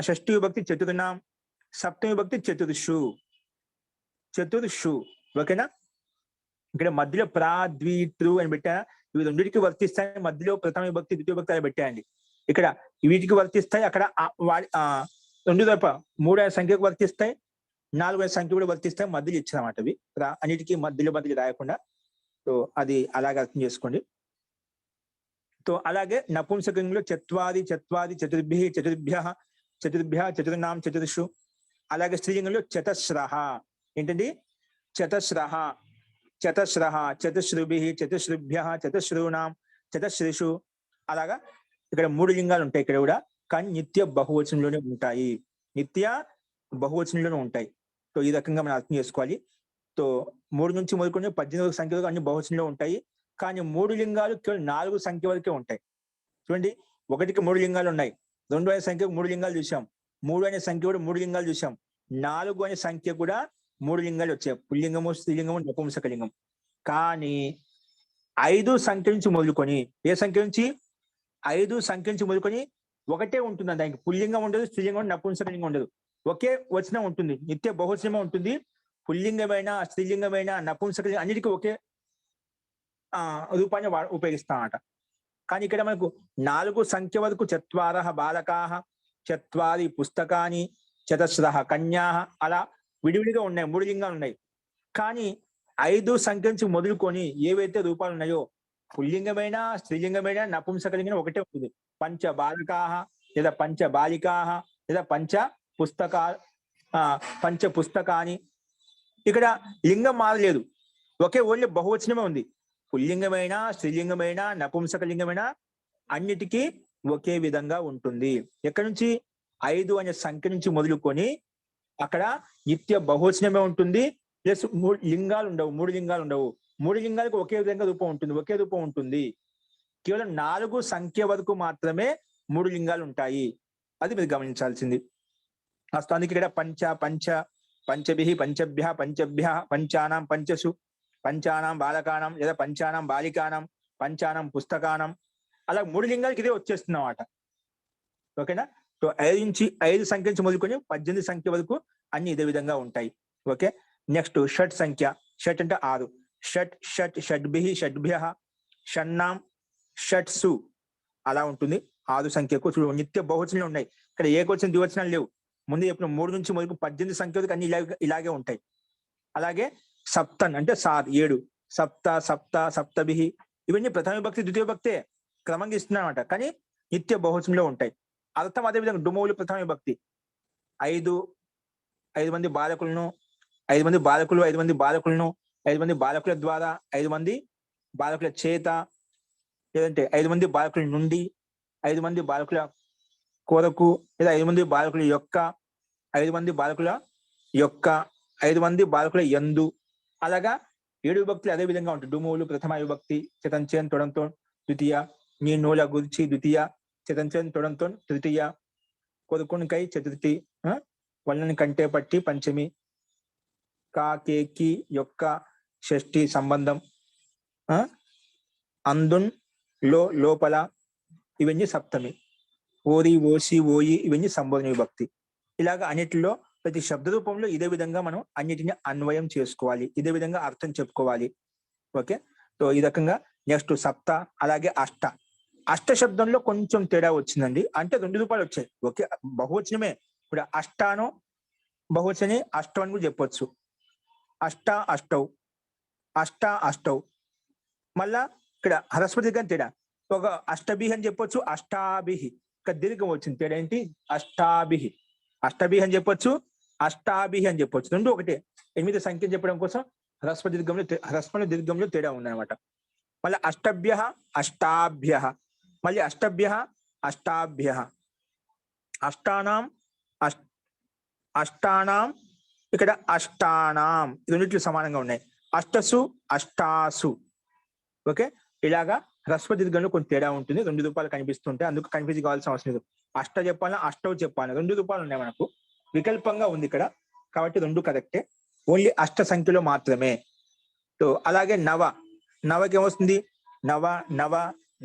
[SPEAKER 1] షష్ఠి విభక్తి చతుర్నాం, సప్తమి విభక్తి చతుర్షు. ఓకేనా? ఇక్కడ మధ్యలో ప్రా, ద్వి, త్రు అని పెట్టా. ఇవి రెండింటికి వర్తిస్తాయి. మధ్యలో ప్రథమ విభక్తి ద్వితీయ విభక్తి అని పెట్టాయండి. ఇక్కడ వీటికి వర్తిస్తాయి. అక్కడ 2 తప్ప 3 అనే సంఖ్యకు వర్తిస్తాయి, 4 అనే సంఖ్య కూడా వర్తిస్తాయి. మధ్యలో ఇచ్చారన్నమాట. అవి అన్నిటికీ మధ్యలో రాయకుండా. సో అది అలాగే అర్థం చేసుకోండి. సో అలాగే నపుంసకంలో చత్వాది చతుర్భ్యః చతుర్నాం చతుర్షు. అలాగే స్త్రీలింగంలో చతస్రః. ఏంటండి? చతస్రః చతుశ్రుభిః చతుశ్రుభ్యః చతుశ్రూణాం చతుశ్రుషు. అలాగా ఇక్కడ 3 లింగాలు ఉంటాయి ఇక్కడ కూడా. కానీ నిత్య బహువచనంలోనే ఉంటాయి. సో ఈ రకంగా మనం అర్థం చేసుకోవాలి. సో 3 నుంచి మొదలుకొని 18 సంఖ్య వరకు అన్ని బహువచనంలో ఉంటాయి. కానీ 3 లింగాలు కేవలం 4 సంఖ్య వరకే ఉంటాయి. చూడండి, 1కి 3 లింగాలు ఉన్నాయి, 2 అనే సంఖ్యకు 3 లింగాలు చూసాం, 3 అనే సంఖ్య కూడా 3 లింగాలు చూసాం, 4 అనే సంఖ్య కూడా 3 లింగాలు వచ్చాయి. పుల్లింగము, స్త్రీలింగము, నపుంసకలింగం. కానీ 5 సంఖ్య నుంచి మొదలుకొని 5 సంఖ్య నుంచి మొదలుకొని ఒకటే ఉంటుంది. దానికి పుల్లింగం ఉండదు, స్త్రీలింగం, నపుంసకలింగం ఉండదు. ఒకే వచనం ఉంటుంది. నిత్య బహువచనమే ఉంటుంది. పుల్లింగమైన, స్త్రీలింగమైన, నపుంసకలింగం అన్నిటికీ ఒకే రూపాన్ని ఉపయోగిస్తామట. కానీ ఇక్కడ మనకు 4 సంఖ్య వరకు చత్వారః బాలకాః, చత్వారి పుస్తకాని, చతస్రః కన్యాః అలా విడివిడిగా ఉన్నాయి. 3 లింగాలు ఉన్నాయి. కానీ 5 సంఖ్య నుంచి మొదలుకొని ఏవైతే రూపాలు ఉన్నాయో పుల్లింగమైన, స్త్రీలింగమైన, నపుంసకలింగం ఒకటే ఉంటుంది. పంచ బాలకాః లేదా పంచ బాలికాః లేదా పంచ పుస్తకాని. ఇక్కడ లింగం మారలేదు, ఒకే ఓన్లీ బహువచనమే ఉంది. పుల్లింగమైన, స్త్రీలింగమైన, నపుంసకలింగమైన అన్నిటికీ ఒకే విధంగా ఉంటుంది. ఎక్కడి నుంచి? 5 అనే సంఖ్య నుంచి మొదలుకొని అక్కడ నిత్య బహువచనమే ఉంటుంది. ప్లస్ 3 లింగాలు ఉండవు. 3 లింగాలకు ఒకే విధంగా రూపం ఉంటుంది. కేవలం 4 సంఖ్య వరకు మాత్రమే 3 లింగాలు ఉంటాయి. అది మీరు గమనించాల్సింది. అందుకే ఇక్కడ పంచభిః పంచభ్యః పంచానాం పంచసు, పంచానాం బాలకానం లేదా పంచానాం బాలికానం, పంచానాం పుస్తకానం, అలా 3 లింగాలకి ఇదే వచ్చేస్తుంది అన్నమాట. ఓకేనా? సో 5 సంఖ్య నుంచి మొదలుకొని 18 సంఖ్య వరకు అన్ని ఇదే విధంగా ఉంటాయి. ఓకే. నెక్స్ట్ షట్ సంఖ్య. షట్ అంటే 6. షడ్భిః షడ్భ్యః షణ్ణాం షట్సు అలా ఉంటుంది. 6 సంఖ్యకు చూడు నిత్య బహువచనాలు ఉన్నాయి. ఇక్కడ ఏకవచనం ద్వివచనాలు లేవు. ముందు చెప్పిన 3 నుంచి మొదలు 18 సంఖ్య వరకు అన్ని ఇలాగే ఉంటాయి. అలాగే సప్తన్ అంటే 7. సప్తభిః ఇవన్నీ ప్రథమ విభక్తి ద్వితీయ విభక్తే క్రమంగా ఇస్తున్నారన్నమాట. కానీ నిత్య బహువచనంలో ఉంటాయి. అర్థం అదే విధంగా డుమౌలు ప్రథమ విభక్తి. 5 మంది బాలకులు, 5 మంది బాలకులను, 5 మంది బాలకుల ద్వారా, 5 మంది బాలకుల చేత, లేదంటే 5 మంది బాలకుల నుండి, 5 మంది బాలకుల కొరకు, లేదా 5 మంది బాలకుల యొక్క, 5 మంది బాలకుల యొక్క, 5 మంది బాలకుల యందు. అలాగా 7 విభక్తులు అదే విధంగా ఉంటాయి. డుమూలు ప్రథమ విభక్తి, చతంచేన్ తొడంతో ద్వితీయ, నీ నూల గురించి ద్వితీయ, చతంచేన్ తొడంతో తృతీయ, కొదుకునికై చతుర్థి, వల్లని కంటే పట్టి పంచమి, కా కేకి యొక్క షష్ఠి సంబంధం, అందున్ లో లోపల ఇవన్నీ సప్తమి, ఓరి ఓసి ఓయి ఇవన్నీ సంబోధన విభక్తి. ఇలాగ అన్నిటిలో ప్రతి శబ్ద రూపంలో ఇదే విధంగా మనం అన్నిటిని అన్వయం చేసుకోవాలి, ఇదే విధంగా అర్థం చెప్పుకోవాలి. ఓకే, సో ఈ రకంగా నెక్స్ట్ సప్త, అలాగే అష్ట. అష్ట శబ్దంలో కొంచెం తేడా వచ్చిందండి, అంటే 2 రూపాయలు వచ్చాయి. ఓకే, బహువచనమే. ఇప్పుడు అష్టాను బహువచని అష్టం అని కూడా చెప్పొచ్చు. అష్ట అష్టౌ, అష్ట అష్టౌ. మళ్ళా ఇక్కడ హ్రస్వతి దీర్ఘం తేడా, ఒక అష్టభిహి అని చెప్పొచ్చు, అష్టాభిహి. ఇక్కడ దీర్ఘం వచ్చింది, తేడా ఏంటి? అష్టాభిహి. అష్టభిహి అని చెప్పొచ్చు, అష్టాభిహి అని చెప్పొచ్చు, రెండు ఒకటే. 8 సంఖ్య చెప్పడం కోసం హ్రస్వ దీర్ఘంలో తేడా ఉందన్నమాట. మళ్ళీ అష్టభ్య అష్టాభ్య, మళ్ళీ అష్టభ్య అష్టాభ్య, అష్టానాం అష్టానాం, ఇక్కడ అష్టానాం, రెండిట్లు సమానంగా ఉన్నాయి. అష్టసు అష్టాసు. ఓకే, ఇలాగా హ్రస్వ దీర్ఘంలో కొంచెం తేడా ఉంటుంది, 2 రూపాయలు కనిపిస్తుంటాయి, అందుకు కన్ఫ్యూజ్ కావాల్సిన అవసరం లేదు. అష్ట చెప్పాలా అష్టవ్ చెప్పాలి, 2 రూపాయలు ఉన్నాయి మనకు, వికల్పంగా ఉంది ఇక్కడ, కాబట్టి 2 కరెక్టే. ఓన్లీ అష్ట సంఖ్యలో మాత్రమే. సో అలాగే నవ, నవకి ఏమొస్తుంది? నవ నవ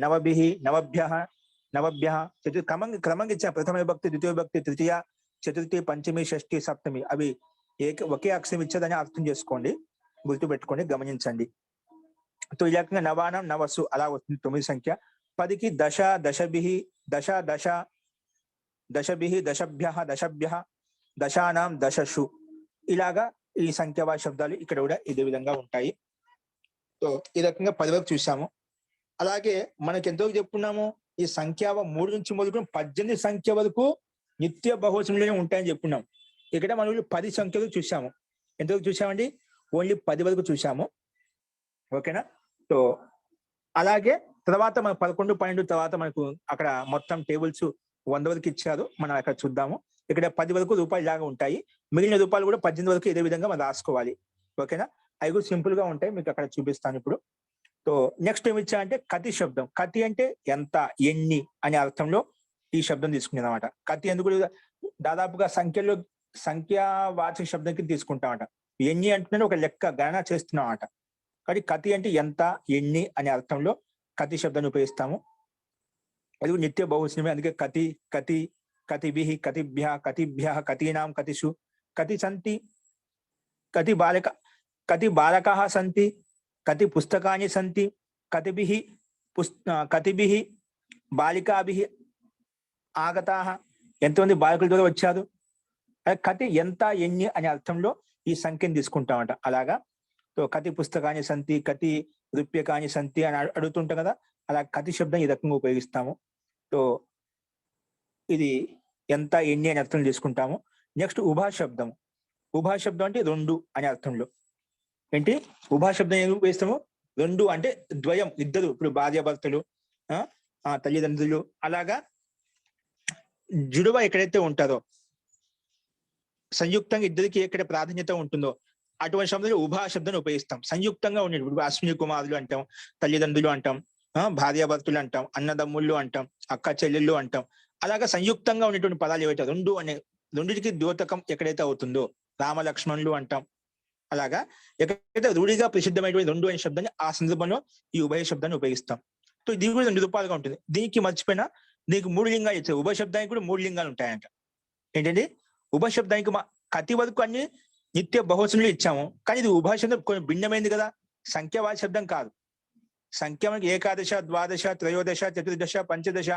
[SPEAKER 1] నవభిహి నవభ్య నవభ్య. క్రమంగా ఇచ్చిన ప్రథమ విభక్తి, ద్వితీయ విభక్తి, తృతీయ, చతుర్థి, పంచమి, షష్ఠి, సప్తమి, అవి ఒకే అక్షరం ఇచ్చేదని అర్థం చేసుకోండి, గుర్తుపెట్టుకోండి, గమనించండి. సో ఈ రకంగా నవానం నవసు అలా వస్తుంది 9 సంఖ్య. 10కి దశ దశభిహి దశ దశ దశభిహి దశభ్య దశభ్య, దశానాం దశషు. ఇలాగా ఈ సంఖ్యావాచ శబ్దాలు ఇక్కడ కూడా ఇదే విధంగా ఉంటాయి. సో ఈ రకంగా 10 వరకు చూసాము. అలాగే మనకి ఎంతవరకు చెప్పుకున్నాము? ఈ సంఖ్య 3 నుంచి మొదలుకొని 18 సంఖ్య వరకు నిత్య బహువచనంలోనే ఉంటాయని చెప్పుకున్నాం. ఇక్కడ మనం 10 సంఖ్యలు చూసాము. ఎంతవరకు చూసామండి? ఓన్లీ 10 వరకు చూసాము. ఓకేనా? సో అలాగే తర్వాత మన 11, 12 తర్వాత మనకు అక్కడ మొత్తం టేబుల్స్ 100 వరకు ఇచ్చారు, మనం అక్కడ చూద్దాము. ఇక్కడ 10 వరకు రూపాయలు లాగా ఉంటాయి, మిగిలిన రూపాయలు కూడా 18 వరకు ఇదే విధంగా మనం రాసుకోవాలి. ఓకేనా? అవి కూడా సింపుల్ గా ఉంటాయి, మీకు అక్కడ చూపిస్తాను ఇప్పుడు. సో నెక్స్ట్ ఏమి ఇచ్చా అంటే కతి శబ్దం. కతి అంటే ఎంత, ఎన్ని అనే అర్థంలో ఈ శబ్దం తీసుకునేది అనమాట. కతి ఎందుకు దాదాపుగా సంఖ్యావాచక శబ్దం కింద తీసుకుంటామట. ఎన్ని అంటున్నాడు ఒక లెక్క గణన చేస్తున్నాం అట. కాబట్టి కతి అంటే ఎంత, ఎన్ని అనే అర్థంలో కతి శబ్దాన్ని ఉపయోగిస్తాము. అది నిత్య బహువచనమే, అందుకే కతి కతి కతిభిః కతిభ్య కతిభ్య కతీనాం కతిషు, కతి సంతి, కతి బాలకాః సంతి, కతి పుస్తకాని సంతి, కతిభిః బాలికాభిః ఆగతాః, ఎంతమంది బాలకుల ద్వారా వచ్చారు. కతి ఎంత, ఎన్ని అనే అర్థంలో ఈ సంఖ్యను తీసుకుంటామట. అలాగా సో కతి పుస్తకాని సంతి, కతి రూప్యకాని సంతి అని అడుగుతుంటాం కదా, అలా కతి శబ్దం ఈ రకంగా ఉపయోగిస్తాము. సో ఇది ఎంత, ఎన్ని అనే అర్థం తీసుకుంటాము. నెక్స్ట్ ఉభా శబ్దం. ఉభా శబ్దం అంటే 2 అనే అర్థంలో. ఏంటి ఉభా శబ్దం ఏమి ఉపయోగిస్తాము? 2 అంటే ద్వయం, ఇద్దరు. ఇప్పుడు భార్యాభర్తలు, తల్లిదండ్రులు, అలాగా జుడువ ఎక్కడైతే ఉంటారో, సంయుక్తంగా ఇద్దరికి ఎక్కడ ప్రాధాన్యత ఉంటుందో అటువంటి శబ్దాలు ఉభా శబ్దాన్ని ఉపయోగిస్తాం. సంయుక్తంగా ఉండేది, ఇప్పుడు అశ్విని కుమారులు అంటాం, తల్లిదండ్రులు అంటాం, భార్యాభర్తలు అంటాం, అన్నదమ్ముళ్ళు అంటాం, అక్క చెల్లెళ్ళు అంటాం. అలాగా సంయుక్తంగా ఉండేటువంటి పదాలు ఏవైతే 2 అనే, 2కి ద్యోతకం ఎక్కడైతే అవుతుందో, రామలక్ష్మణులు అంటాం. అలాగా ఎక్కడైతే రూఢిగా ప్రసిద్ధమైనటువంటి 2 అనే శబ్దాన్ని ఆ సందర్భంలో ఈ ఉభయ శబ్దాన్ని ఉపయోగిస్తాం. సో దీని కూడా 2 రూపాలుగా ఉంటుంది. దీనికి మర్చిపోయినా, దీనికి 3 లింగాలు ఇచ్చారు. ఉభయ శబ్దానికి కూడా 3 లింగాలు ఉంటాయంట. ఏంటంటే ఉభయ శబ్దానికి కతి వరకు అన్ని నిత్య బహువచనంలో ఇచ్చాము, కానీ ఇది ఉభయ శబ్దం కొంచెం భిన్నమైంది కదా, సంఖ్యావాచ శబ్దం కాదు. సంఖ్య మనకి ఏకాదశ, ద్వాదశ, త్రయోదశ, చతుర్దశ, పంచదశ,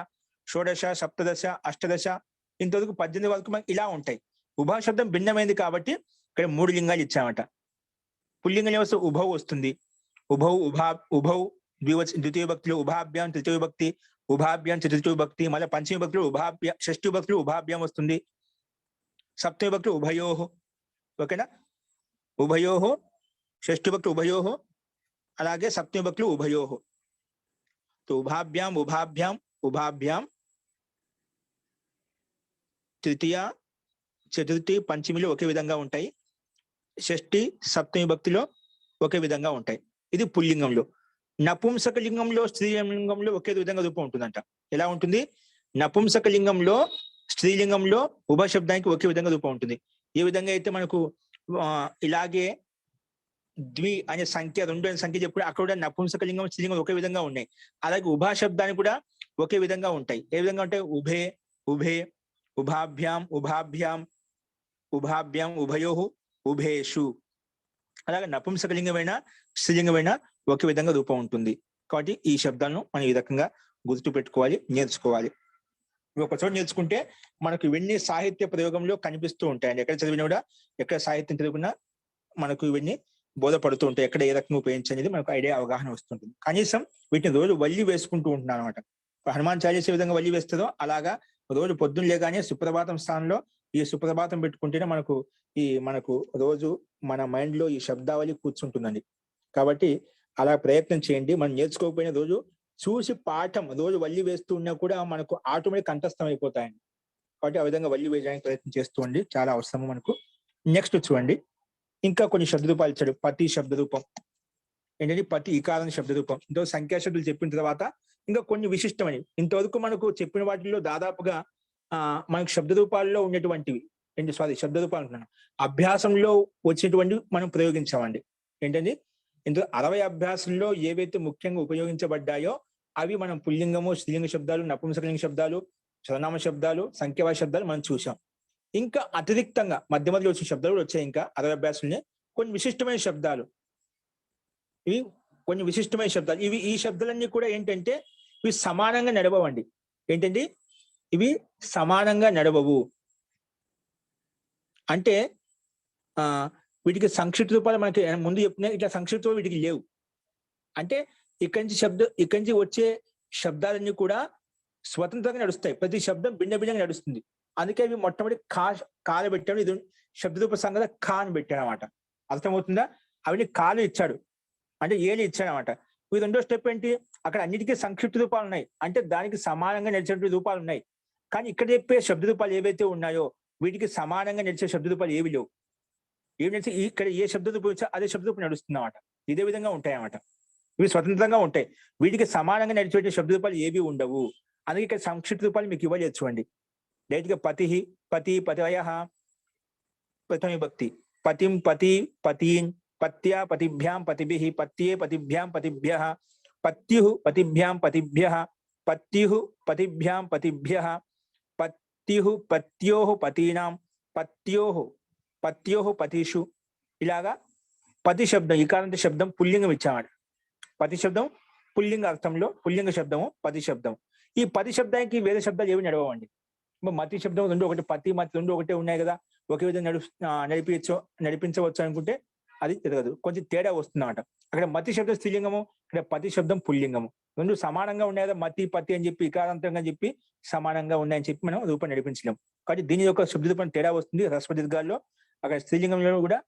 [SPEAKER 1] షోడశ, సప్తదశ, అష్టదశ, ఇంతవరకు 18 వరకు మనకి ఇలా ఉంటాయి. ఉభయ శబ్దం భిన్నమైంది కాబట్టి ఇక్కడ 3 లింగాలు ఇచ్చామట. పుల్లింగం వస్తే ఉభౌ వస్తుంది. ఉభౌ ద్వితీయ విభక్తిలో ఉభాభ్యాం తృతీయ విభక్తి, ఉభాభ్యాం చతుర్థ విభక్తి, మళ్ళీ పంచమ విభక్తిలో షష్ఠి విభక్తిలో ఉభాభ్యాం వస్తుంది. సప్తమ విభక్తిలో ఉభయోః. ఓకేనా? ఉభయోః షష్ఠి భక్తులు ఉభయోహో, అలాగే సప్తమి భక్తులు ఉభయోహో. ఉభాభ్యాం ఉభాభ్యాం ఉభాభ్యాం తృతీయ చతుర్థి పంచమిలో ఒకే విధంగా ఉంటాయి. షష్ఠి సప్తమి భక్తిలో ఒకే విధంగా ఉంటాయి. ఇది పుల్లింగంలో. నపుంసక లింగంలో స్త్రీలింగంలో ఒకే విధంగా రూపం ఉంటుందంట. ఎలా ఉంటుంది? నపుంసక లింగంలో స్త్రీలింగంలో ఉభ శబ్దానికి ఒకే విధంగా రూపం ఉంటుంది. ఏ విధంగా అయితే మనకు ఇలాగే ద్వి అనే సంఖ్య 2 అనే సంఖ్య చెప్పుడు అక్కడ కూడా నపుంసక లింగం స్త్రీలింగం ఒకే విధంగా ఉన్నాయి. అలాగే ఉభా శబ్దానికి కూడా ఒకే విధంగా ఉంటాయి. ఏ విధంగా ఉంటాయి? ఉభే ఉభే, ఉభాభ్యాం ఉభాభ్యాం ఉభాభ్యాం ఉభయోహు ఉభేషు. అలాగే నపుంసకలింగమైన స్త్రీలింగమైన ఒకే విధంగా రూపం ఉంటుంది. కాబట్టి ఈ శబ్దాలను మనం ఈ రకంగా గుర్తు పెట్టుకోవాలి, నేర్చుకోవాలి. ఒక చోట నేర్చుకుంటే మనకు ఇవన్నీ సాహిత్య ప్రయోగంలో కనిపిస్తూ ఉంటాయండి. ఎక్కడ చదివినా కూడా, ఎక్కడ సాహిత్యం చదువుకున్నా మనకు ఇవన్నీ బోధపడుతూ ఉంటాయి. ఎక్కడ ఏ రకంగా ఉపయోగించనేది మనకు ఐడియా, అవగాహన వస్తుంటుంది. కనీసం వీటిని రోజు వల్లి వేసుకుంటూ ఉంటున్నాను అనమాట. హనుమాన్ చాలీసా విధంగా వల్లి వేస్తుందో అలాగా రోజు పొద్దున్న లేగానే సుప్రభాతం స్థానంలో ఈ సుప్రభాతం పెట్టుకుంటేనే మనకు రోజు మన మైండ్ లో ఈ శబ్దావళి కూర్చుంటుందండి. కాబట్టి అలా ప్రయత్నం చేయండి. మనం నేర్చుకోకపోయిన రోజు చూసి పాఠం రోజు వల్లి వేస్తూ ఉన్నా కూడా మనకు ఆటోమేటిక్ కంఠస్థం అయిపోతాయండి. కాబట్టి ఆ విధంగా వల్లి వేయడానికి ప్రయత్నం చేస్తూ ఉండి చాలా అవసరము మనకు. నెక్స్ట్ చూడండి, ఇంకా కొన్ని శబ్ద రూపాలు ఇచ్చాడు. పతి శబ్ద రూపం ఏంటంటే పతి ఇకారం శబ్ద రూపం. ఇంతో సంఖ్యా శబ్దాలు చెప్పిన తర్వాత ఇంకా కొన్ని విశిష్టమని, ఇంతవరకు మనకు చెప్పిన వాటిల్లో దాదాపుగా మనకు శబ్ద రూపాల్లో ఉన్నటువంటివి శబ్ద రూపాలు అంటున్నాను, అభ్యాసంలో వచ్చినటువంటి మనం ప్రయోగించామండి. ఏంటండి, ఇందులో 60 అభ్యాసంలో ఏవైతే ముఖ్యంగా ఉపయోగించబడ్డాయో అవి మనం పుల్లింగము, స్త్రీలింగ శబ్దాలు, నపుంసకలింగ శబ్దాలు, సర్వనామ శబ్దాలు, సంఖ్యావాచ శబ్దాలు మనం చూసాం. ఇంకా అతిరిక్తంగా మధ్య మధ్యలో వచ్చిన శబ్దాలు కూడా వచ్చాయి. ఇంకా 60 అభ్యాసంలో కొన్ని విశిష్టమైన శబ్దాలు, ఇవి కొన్ని విశిష్టమైన శబ్దాలు. ఈ శబ్దాలన్నీ కూడా ఏంటంటే ఇవి సమానంగా నడవవండి. ఏంటండి, ఇవి సమానంగా నడవవు. అంటే వీటికి సంక్షిప్త రూపాలు మనకి ముందు చెప్తున్నాయి, ఇట్లా సంక్షిప్త వీటికి లేవు. అంటే ఇక్కడి నుంచి వచ్చే శబ్దాలన్నీ కూడా స్వతంత్రంగా నడుస్తాయి. ప్రతి శబ్దం భిన్న భిన్నంగా నడుస్తుంది. అందుకే ఇవి మొట్టమొదటి కాలు పెట్టాడు. ఇది శబ్ద రూప సంగత కా అని పెట్టాడు అనమాట. అర్థమవుతుందా? అవన్నీ కాలు ఇచ్చాడు అంటే ఏలు ఇచ్చాడు అనమాట. ఈ రెండో స్టెప్ ఏంటి, అక్కడ అన్నిటికీ సంక్షిప్త రూపాలు ఉన్నాయి, అంటే దానికి సమానంగా నడిచేటువంటి రూపాలు ఉన్నాయి. కానీ ఇక్కడ చెప్పే శబ్ద రూపాలు ఏవైతే ఉన్నాయో వీటికి సమానంగా నడిచే శబ్ద రూపాలు ఏవి లేవు. ఏమి నడిచి ఇక్కడ ఏ శబ్ద రూపం వచ్చా అదే శబ్ద రూపం నడుస్తుంది అన్నమాట. ఇదే విధంగా ఉంటాయి అన్నమాట. ఇవి స్వతంత్రంగా ఉంటాయి. వీటికి సమానంగా నడిచే శబ్ద రూపాలు ఏవి ఉండవు. అందుకే ఇక్కడ సంక్షిప్త రూపాలు మీకు ఇవ్వలేదు చూడండి. డైరెక్ట్ గా పతి, పతి, పతయ, ప్రథమ భక్తి, పతిం, పతి, పతీన్, పత్య, పతిభ్యాం, పతిభిః, పత్యే, పతిభ్యాం, పతిభ్యః, పత్యుః, పతిభ్యాం, పతిభ్యః, పత్యుః, పతిభ్యాం, పతిభ్యః, పత్యుః, పత్యోః, పతీనాం, పత్యోః, పతిషు. ఇలాగా పతి శబ్దం, ఇకారంత శబ్దం పుల్లింగం ఇచ్చామట. పతి శబ్దం పుల్లింగ అర్థంలో పుల్లింగ శబ్దము పతి శబ్దం. ఈ పతి శబ్దానికి వేరే శబ్దాలు ఏమి నడవండి. మతి శబ్దం రెండు ఒకటి, పతి మతి రెండు ఒకటే ఉన్నాయి కదా, ఒకే విధంగా నడిపించవచ్చు అనుకుంటే అది తిరగదు, కొంచెం తేడా వస్తుందన్నమాట. అక్కడ మతి శబ్దం స్త్రీలింగము, ఇక్కడ పతి శబ్దం పుల్లింగము. రెండు సమానంగా ఉన్నాయి కదా, మతి పతి అని చెప్పి ఇకారాంతంగా చెప్పి సమానంగా ఉన్నాయని చెప్పి మనం రూపం నడిపించలేము. కాబట్టి దీని యొక్క శబ్ద రూపం తేడా వస్తుంది. హ్రస్వ దీర్ఘాల్లో అక్కడ స్త్రీలింగంలో కూడా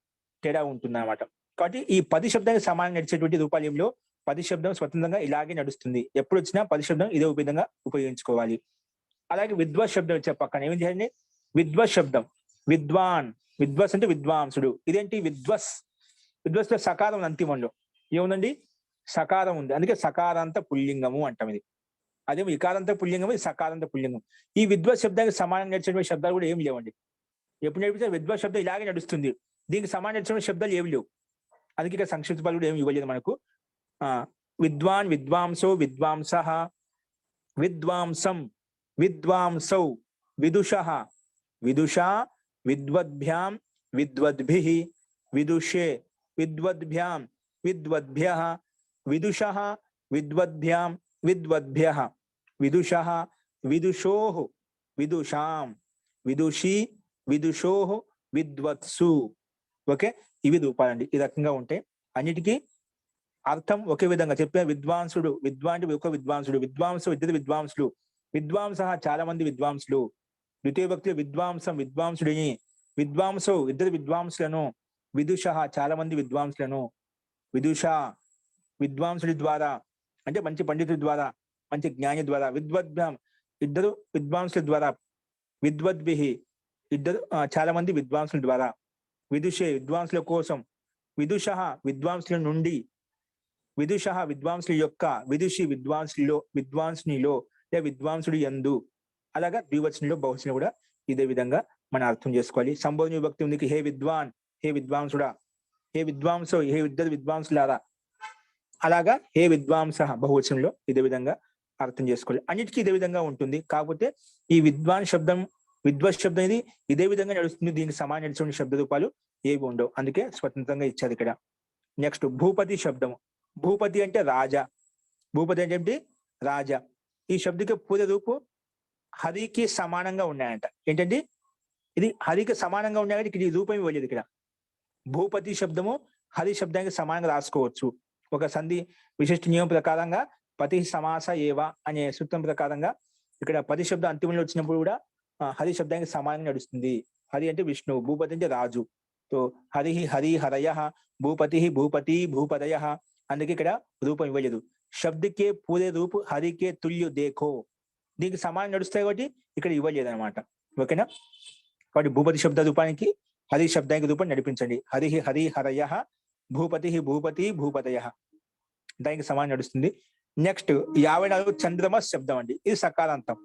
[SPEAKER 1] తేడా ఉంటుంది అన్నమాట. కాబట్టి ఈ పది శబ్దానికి సమానంగా నడిచేటువంటి రూపాలయంలో పది శబ్దం స్వతంత్రంగా ఇలాగే నడుస్తుంది. ఎప్పుడు వచ్చినా పది శబ్దం ఇదే విధంగా ఉపయోగించుకోవాలి. అలాగే విద్వత్ శబ్దం వచ్చే పక్కన ఏమి చేయండి, విద్వత్ శబ్దం, విద్వాన్, విద్వస్ అంటే విద్వాంసుడు. ఇదేంటి విద్వస్, విద్వస్ లో సకారం ఉంది అంతిమంలో. ఏముందండి, సకారం ఉంది, అందుకే సకారాంత పుల్లింగము అంటాం. ఇది అదేమో ఇకారాంత పుల్లింగము, ఇది సకారాంత పుల్లింగం. ఈ విద్వత్ శబ్దానికి సమానంగా నడిచేటువంటి శబ్దాలు కూడా ఏమి లేవండి. ఎప్పుడు నడిపితే విద్వత్ శబ్దం ఇలాగే నడుస్తుంది, దీనికి సమానం నడిచేటువంటి శబ్దాలు ఏమి లేవు. అందుకే ఇక్కడ సంక్షిప్త పదాలు కూడా ఏమి ఇవ్వలేదు మనకు. విద్వాన్, విద్వాంసో, విద్వాంసః, విద్వాంసం, విద్వాంసౌ, విదుషః, విదుషా, విద్వద్భ్యాం, విద్వద్భిః, విదుషే, విద్వద్భ్యాం, విద్వద్భ్యః, విదుషః, విద్వద్భ్యాం, విద్వద్భ్యః, విదుషః, విదుషోః, విదుషాం, విదుషి, విదుషోః, విద్వత్సు. ఓకే, ఇవి రూపాలండి. ఈ రకంగా ఉంటాయి. అన్నిటికీ అర్థం ఒకే విధంగా చెప్పే. విద్వాంసుడు, విద్వాంసు ఒక విద్వాంసుడు, విద్వాంసు ఇద్దరు విద్వాంసులు, విద్వాంస చాలా మంది విద్వాంసులు. ద్వితీయ భక్తి విద్వాంసం విద్వాంసుడిని, విద్వాంసు ఇద్దరు విద్వాంసులను, విదుష చాలా మంది విద్వాంసులను, విదుష విద్వాంసుడి ద్వారా, అంటే మంచి పండితుడి ద్వారా, మంచి జ్ఞాని ద్వారా, విద్వద్భ్యాం ఇద్దరు విద్వాంసుల ద్వారా, విద్వద్భిహి ఇద్దరు చాలా మంది విద్వాంసుల ద్వారా, విదుషే విద్వాంసుల కోసం, విదుష విద్వాంసుల నుండి, విదుష విద్వాంసుల యొక్క, విదుషి విద్వాంసునిలో లేదా విద్వాంసుడి యందు, అలాగా ద్వివచనంలో బహువచనం కూడా ఇదే విధంగా మనం అర్థం చేసుకోవాలి. సంబోధన విభక్తి ఉంది, హే విద్వాన్, హే విద్వాంసుడా, హే విద్వాంసో, హే ఇద్దరు విద్వాంసులారా, అలాగా హే విద్వాంస బహువచనంలో ఇదే విధంగా అర్థం చేసుకోవాలి. అన్నిటికీ ఇదే విధంగా ఉంటుంది. కాకపోతే ఈ విద్వాన్ శబ్దం, విద్వత్ శబ్దం ఇది ఇదే విధంగా నడుస్తుంది. దీనికి సమాన నడిచిన శబ్ద రూపాలు ఏవి ఉండవు, అందుకే స్వతంత్రంగా ఇచ్చారు ఇక్కడ. నెక్స్ట్ భూపతి శబ్దము. భూపతి అంటే రాజా, భూపతి అంటే ఏంటి? రాజా. ఈ శబ్దకి పూర్వ రూపు హరికి సమానంగా ఉన్నాయంట. ఏంటంటే ఇది హరికి సమానంగా ఉన్నాయి, ఇక్కడ ఈ రూపం ఇవ్వలేదు. ఇక్కడ భూపతి శబ్దము హరి శబ్దానికి సమానంగా రాసుకోవచ్చు. ఒక సంధి విశిష్ట నియమం ప్రకారంగా పతి సమాస ఏవ అనే సూత్రం ప్రకారంగా ఇక్కడ పది శబ్దం అంతిమంలో వచ్చినప్పుడు కూడా హరి శబ్దానికి సమానంగా నడుస్తుంది. హరి అంటే విష్ణువు, భూపతి అంటే రాజు. సో హరి హరి హరయ, భూపతి భూపతి భూపదయ, అందుకే ఇక్కడ రూపం ఇవ్వలేదు. శబ్దకే పూరే రూపు హరికే తుల్యు దేఖో, దీనికి సమానం నడుస్తాయి కాబట్టి ఇక్కడ ఇవ్వలేదు అనమాట. ఓకేనా? కాబట్టి భూపతి శబ్ద రూపానికి హరి శబ్దానికి రూపం నడిపించండి. హరి హరి హరయ, భూపతి భూపతి భూపదయ, దానికి సమానం నడుస్తుంది. నెక్స్ట్ 54 చంద్రమస్ శబ్దం అండి. ఇది సకారాంతం.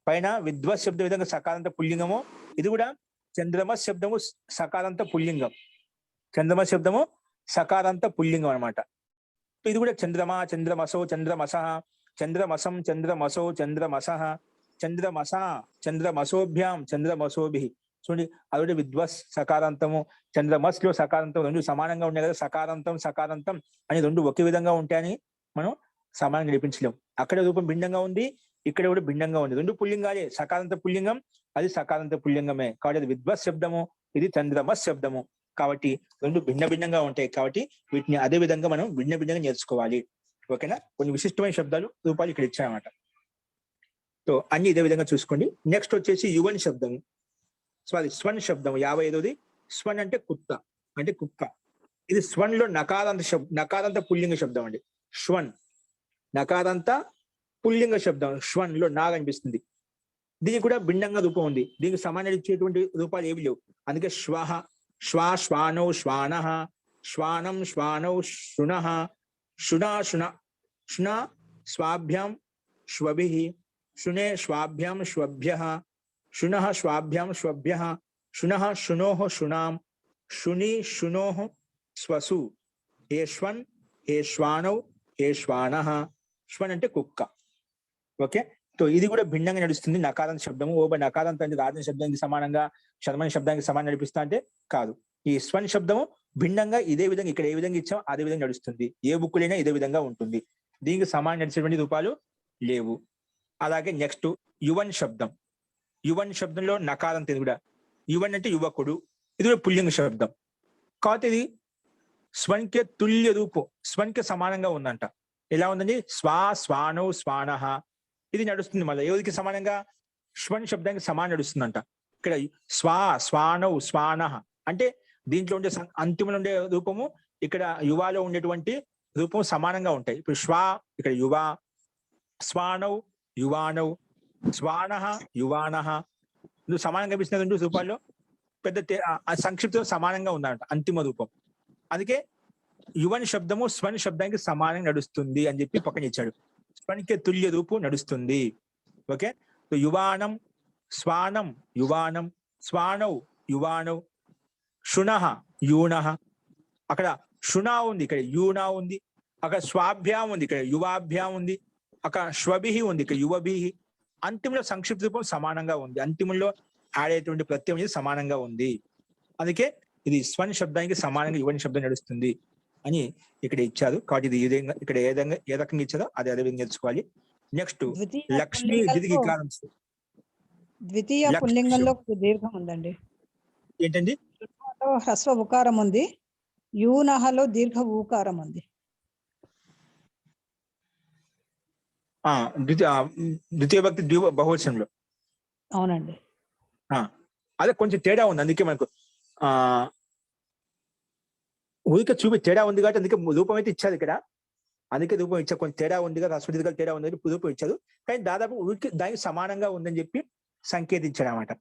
[SPEAKER 1] పైన విద్వత్ శబ్దం విధంగా సకారాంత పుల్లింగము, ఇది కూడా చంద్రమస్ శబ్దము సకారాంత పుల్లింగం. చంద్రమస్ శబ్దము సకారాంత పుల్లింగం అనమాట. ఇది కూడా చంద్రమా, చంద్రమసో, చంద్రమస, చంద్రమసం, చంద్రమసో, చంద్రమస, చంద్రమస, చంద్రమసోభ్యాం, చంద్రమసోభి. చూడండి, అదే విద్వత్ సకారాంతము, చంద్రమస్ లో సకారాంతం రెండు సమానంగా ఉన్నాయి కదా. సకారాంతం సకారాంతం అని రెండు ఒకే విధంగా ఉంటాయని మనం సమానంగా నడిపించలేం. అక్కడ రూపం భిన్నంగా ఉంది, ఇక్కడ కూడా భిన్నంగా ఉంది. రెండు పుల్లింగాలే, సకారాంత పుల్లింగం అది సకారాంత పుల్లింగమే. కాబట్టి అది విద్వత్ శబ్దము, ఇది చంద్రమస్ శబ్దము. కాబట్టి రెండు భిన్న భిన్నంగా ఉంటాయి. కాబట్టి వీటిని అదే విధంగా మనం భిన్న భిన్నంగా నేర్చుకోవాలి. ఓకేనా? కొన్ని విశిష్టమైన శబ్దాలు రూపాలు ఇక్కడ ఇచ్చాయన్నమాట. సో అన్ని ఇదే విధంగా చూసుకోండి. నెక్స్ట్ వచ్చేసి యువన్ శబ్దము, సారీ స్వన్ శబ్దము. 55ది స్వన్ అంటే కుత్త, అంటే కుక్క. ఇది స్వన్ లో నకారాంత పుల్లింగ శబ్దం అండి. శ్వన్ నకారాంత పుల్లింగ శబ్దం. శ్వన్ లో నా కనిపిస్తుంది. దీనికి కూడా భిన్నంగా రూపం ఉంది. దీనికి సమానం ఇచ్చేటువంటి రూపాలు ఏవి లేవు. అందుకే శ్వహ, శ్వా శ్వానౌ శ్వానః, శ్వానం శ్వానౌ శృణః, శునా శున, శునా స్వాభ్యాం శ్వభిః, శునే శ్వాభ్యాం శ్వభ్యః, శునః శ్వాభ్యాం శ్వభ్యః, శునః శునోః శునాం, శుని శునోః స్వసు. హే శ్వన్, హే శ్వానౌ, హే శ్వానః. శ్వన్ అంటే కుక్క. ఓకే? సో ఇది కూడా భిన్నంగా నడుస్తుంది. నకారాంత శబ్దము. నకారాంత అంటే రాజన శబ్దానికి సమానంగా, శర్మని శబ్దానికి సమానం నడిపిస్తా అంటే కాదు. ఈ స్వన్ శబ్దము భిన్నంగా ఇదే విధంగా ఇక్కడ ఏ విధంగా ఇచ్చామో అదే విధంగా నడుస్తుంది. ఏ బుక్కులైనా ఇదే విధంగా ఉంటుంది. దీనికి సమానం నడిచేటువంటి రూపాలు లేవు. అలాగే నెక్స్ట్ యువన్ శబ్దం. యువన్ శబ్దంలో నకారాంత ఇది కూడా. యువన్ అంటే యువకుడు, ఇది కూడా పుల్లింగ శబ్దం. కాబట్టి ఇది స్వన్కే తుల్య రూపు, స్వన్కే సమానంగా ఉందంట. ఎలా ఉందండి? స్వా స్వానౌ స్వానః, ఇది నడుస్తుంది. మళ్ళీ ఎవరికి సమానంగా? శ్వన్ శబ్దానికి సమానం నడుస్తుందంట. ఇక్కడ స్వా స్వానౌ స్వానః అంటే దీంట్లో ఉండే అంతిమంలో ఉండే రూపము ఇక్కడ యువాలో ఉండేటువంటి రూపం సమానంగా ఉంటాయి. ఇప్పుడు శ్వా ఇక్కడ యువ, స్వానౌ యువానౌ, స్వానః యువానః, నువ్వు సమానంగా కనిపిస్తున్న రెండు రూపాల్లో పెద్ద సంక్షిప్తం సమానంగా ఉందంట అంతిమ రూపం. అందుకే యువన్ శబ్దము స్వన్ శబ్దానికి సమానంగా నడుస్తుంది అని చెప్పి పక్కన ఇచ్చాడు. స్వన్కే తుల్య రూపు నడుస్తుంది. ఓకే? యువానం స్వానం యువానం, స్వానౌ యువానౌ, శునః యూనః. అక్కడ శునా ఉంది, ఇక్కడ యూనా ఉంది. అక్కడ స్వాభ్యాం ఉంది, ఇక్కడ యువాభ్యాం ఉంది. అక్కడ శ్వభిః ఉంది, ఇక్కడ యువభిః. అంతిమంలో సంక్షిప్త రూపం సమానంగా ఉంది. అంతిమంలో ఆడేటువంటి ప్రత్యయం అనేది సమానంగా ఉంది. అందుకే ఇది స్వన్ శబ్దానికి సమానంగా యువన్ శబ్దం నడుస్తుంది అని ఇక్కడ ఇచ్చారు. కాబట్టి ఇది ఇక్కడ ఏ రకంగా ఇచ్చారో అదే విధంగా నేర్చుకోవాలి. నెక్స్ట్ లక్ష్మీ
[SPEAKER 2] ద్వితీయ పుల్లింగంలో దీర్ఘం ఉందండి.
[SPEAKER 1] ఏంటండి?
[SPEAKER 2] హ్రస్వ ఉకారం ఉంది, యూనహలో దీర్ఘ ఊకారం ఉంది.
[SPEAKER 1] ద్వితీయ భక్తి బహువచనంలో.
[SPEAKER 2] అవునండి.
[SPEAKER 1] అదే కొంచెం తేడా ఉంది. అందుకే మనకు ఊరికే తేడా ఉంది కాబట్టి అందుకే రూపం అయితే ఇచ్చారు ఇక్కడ, అందుకే రూపం ఇచ్చారు. కొంచెం తేడా ఉంది కదా, రస్వ దీర్ఘాలు తేడా ఉంది రూపం ఇచ్చారు, కానీ దాదాపు ఊరికి దానికి సమానంగా ఉందని చెప్పి సంకేతించాడు అనమాట.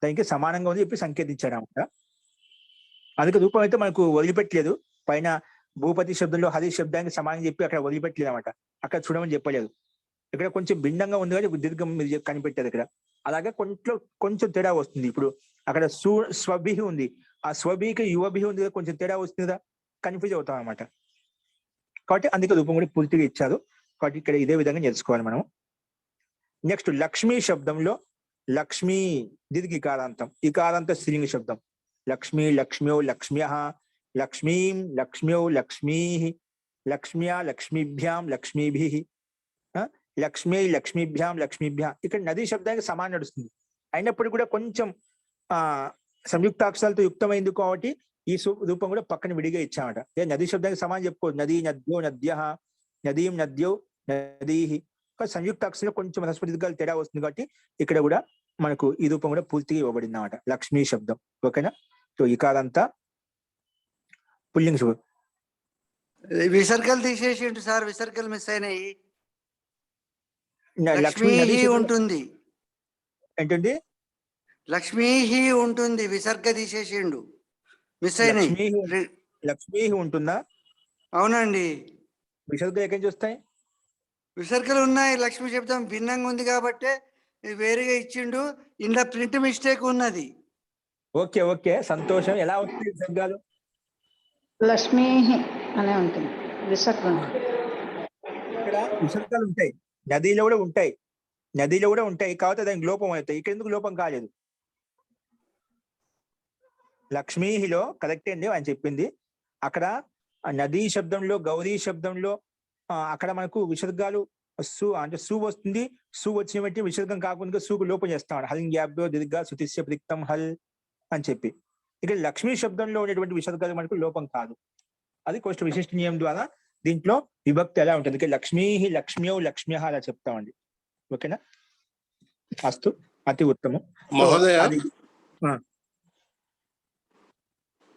[SPEAKER 1] దానికి సమానంగా ఉంది చెప్పి సంకేతించాడు అనమాట. అందుకే రూపం అయితే మనకు వదిలిపెట్టలేదు. పైన భూపతి శబ్దంలో హరి శబ్దానికి సమానం చెప్పి అక్కడ వదిలిపెట్టలేదు అనమాట, అక్కడ చూడమని చెప్పలేదు. ఇక్కడ కొంచెం భిన్నంగా ఉంది కానీ దీర్ఘం మీరు కనిపెట్టారు ఇక్కడ. అలాగే కొంచెం తేడా వస్తుంది. ఇప్పుడు అక్కడ స్వభి ఉంది, ఆ స్వభికి యువభి ఉంది కదా, కొంచెం తేడా వస్తుంది కదా, కన్ఫ్యూజ్ అవుతాం అనమాట. కాబట్టి అందుకే రూపం కూడా పూర్తిగా ఇచ్చారు. కాబట్టి ఇక్కడ ఇదే విధంగా నేర్చుకోవాలి మనం. నెక్స్ట్ లక్ష్మీ శబ్దంలో లక్ష్మీ దీర్ఘ ఇకారాంతం, ఇకారాంత స్త్రీలింగ శబ్దం. లక్ష్మీ, లక్ష్మ్యో, లక్ష్మ్య, లక్ష్మీం, లక్ష్మ్యో, లక్ష్మీ, లక్ష్మ్యా, లక్ష్మీభ్యాం, లక్ష్మీభి, లక్ష్మీ, లక్ష్మీభ్యాం, లక్ష్మీభ్యా. ఇక్కడ నదీ శబ్దానికి సమానం నడుస్తుంది, అయినప్పటికీ కూడా కొంచెం సంయుక్తాక్షరాలతో యుక్తమైంది కాబట్టి ఈ రూపం కూడా పక్కన విడిగా ఇచ్చామట. నదీ శబ్దానికి సమానం చెప్పుకోవచ్చు, నదీ, నద్యో, నద్య, నదీం, నద్యో, నదీ. సంయుక్త అక్షరంలో కొంచెం రస్వ దీర్ఘాలు తేడా వస్తుంది కాబట్టి ఇక్కడ కూడా మనకు ఈ రూపం కూడా పూర్తిగా ఇవ్వబడింది అన్నమాట, లక్ష్మీ శబ్దం. ఓకేనా? సో ఇకారంతా పుల్లింగ శబ్దం.
[SPEAKER 3] విసర్గలు తీసేసిండు సార్, విసర్గలు మిస్ అయినాయి.
[SPEAKER 1] లక్ష్మీ
[SPEAKER 3] ఉంటుంది
[SPEAKER 1] ఏంటండి?
[SPEAKER 3] లక్ష్మీ ఉంటుంది, విసర్గ తీసేసిండు, మిస్ అయినాయి.
[SPEAKER 1] లక్ష్మీ ఉంటుందా?
[SPEAKER 3] అవునండి,
[SPEAKER 1] విసర్గ ఎక్కడి నుంచి వస్తాయి?
[SPEAKER 3] విసర్గలు ఉన్నాయి. లక్ష్మీ శబ్దం భిన్నంగా ఉంది కాబట్టి వేరుగా ఇచ్చిండు. ఇంట్లో ప్రింట్ మిస్టేక్ ఉన్నది.
[SPEAKER 1] ఓకే ఓకే, సంతోషం. ఎలా వస్తాయి విసర్గాలు?
[SPEAKER 2] లక్ష్మీ అనే ఉంటుంది విసర్గం.
[SPEAKER 1] ఇక్కడ విసర్గాలు ఉంటాయి, నదిలో కూడా ఉంటాయి, నదిలో కూడా ఉంటాయి, కాబట్టి దానికి లోపం అవుతాయి. ఇక్కడ ఎందుకు లోపం కాలేదు? లక్ష్మీహిలో కరెక్ట్ అండి ఆయన చెప్పింది. అక్కడ నదీ శబ్దంలో, గౌరీ శబ్దంలో అక్కడ మనకు విసర్గాలు అంటే సు వస్తుంది, సు వచ్చిన బట్టి విసర్గం కాకుండా సూకు లోపం చేస్తాం, హల్ గ్యాబ్యో దీర్ఘ సుతిస్య ప్రిక్తం హల్ అని చెప్పి. ఇక్కడ లక్ష్మీ శబ్దంలో ఉండేటువంటి విసర్గాలు మనకు లోపం కాదు. అది కొంచెం విశిష్ట నియమం ద్వారా దీంట్లో విభక్తి ఎలా ఉంటుంది. లక్ష్మీ, లక్ష్మ్యో, లక్ష్మ్య అలా చెప్తామండి. ఓకేనా? అస్తు, అతి ఉత్తమం.
[SPEAKER 4] మహోదయ,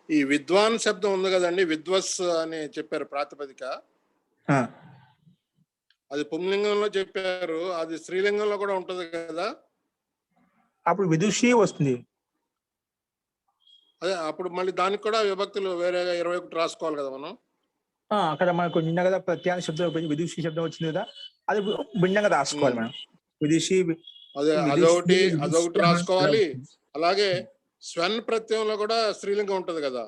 [SPEAKER 4] ఈ విద్వాన్ శబ్దం ఉంది కదండి, విద్వస్ అని చెప్పారు ప్రాతిపదిక, అది పుంలింగంలో చెప్పారు, అది స్త్రీలింగంలో కూడా ఉంటది కదా?
[SPEAKER 1] అప్పుడు విదుషి వస్తుంది.
[SPEAKER 4] అదే అప్పుడు మళ్ళీ దానికి కూడా విభక్తులు వేరేగా 21 రాసుకోవాలి కదా మనం.
[SPEAKER 1] అక్కడ మనకు నిన్న కదా ప్రత్యాన శబ్దం విదుషి శబ్దం వచ్చింది కదా, అది భిన్నంగా రాసుకోవాలి మనం. విదుషి
[SPEAKER 4] అదొకటి రాసుకోవాలి. అలాగే స్వన్ ప్రత్యయంలో కూడా స్త్రీలింగం ఉంటది కదా?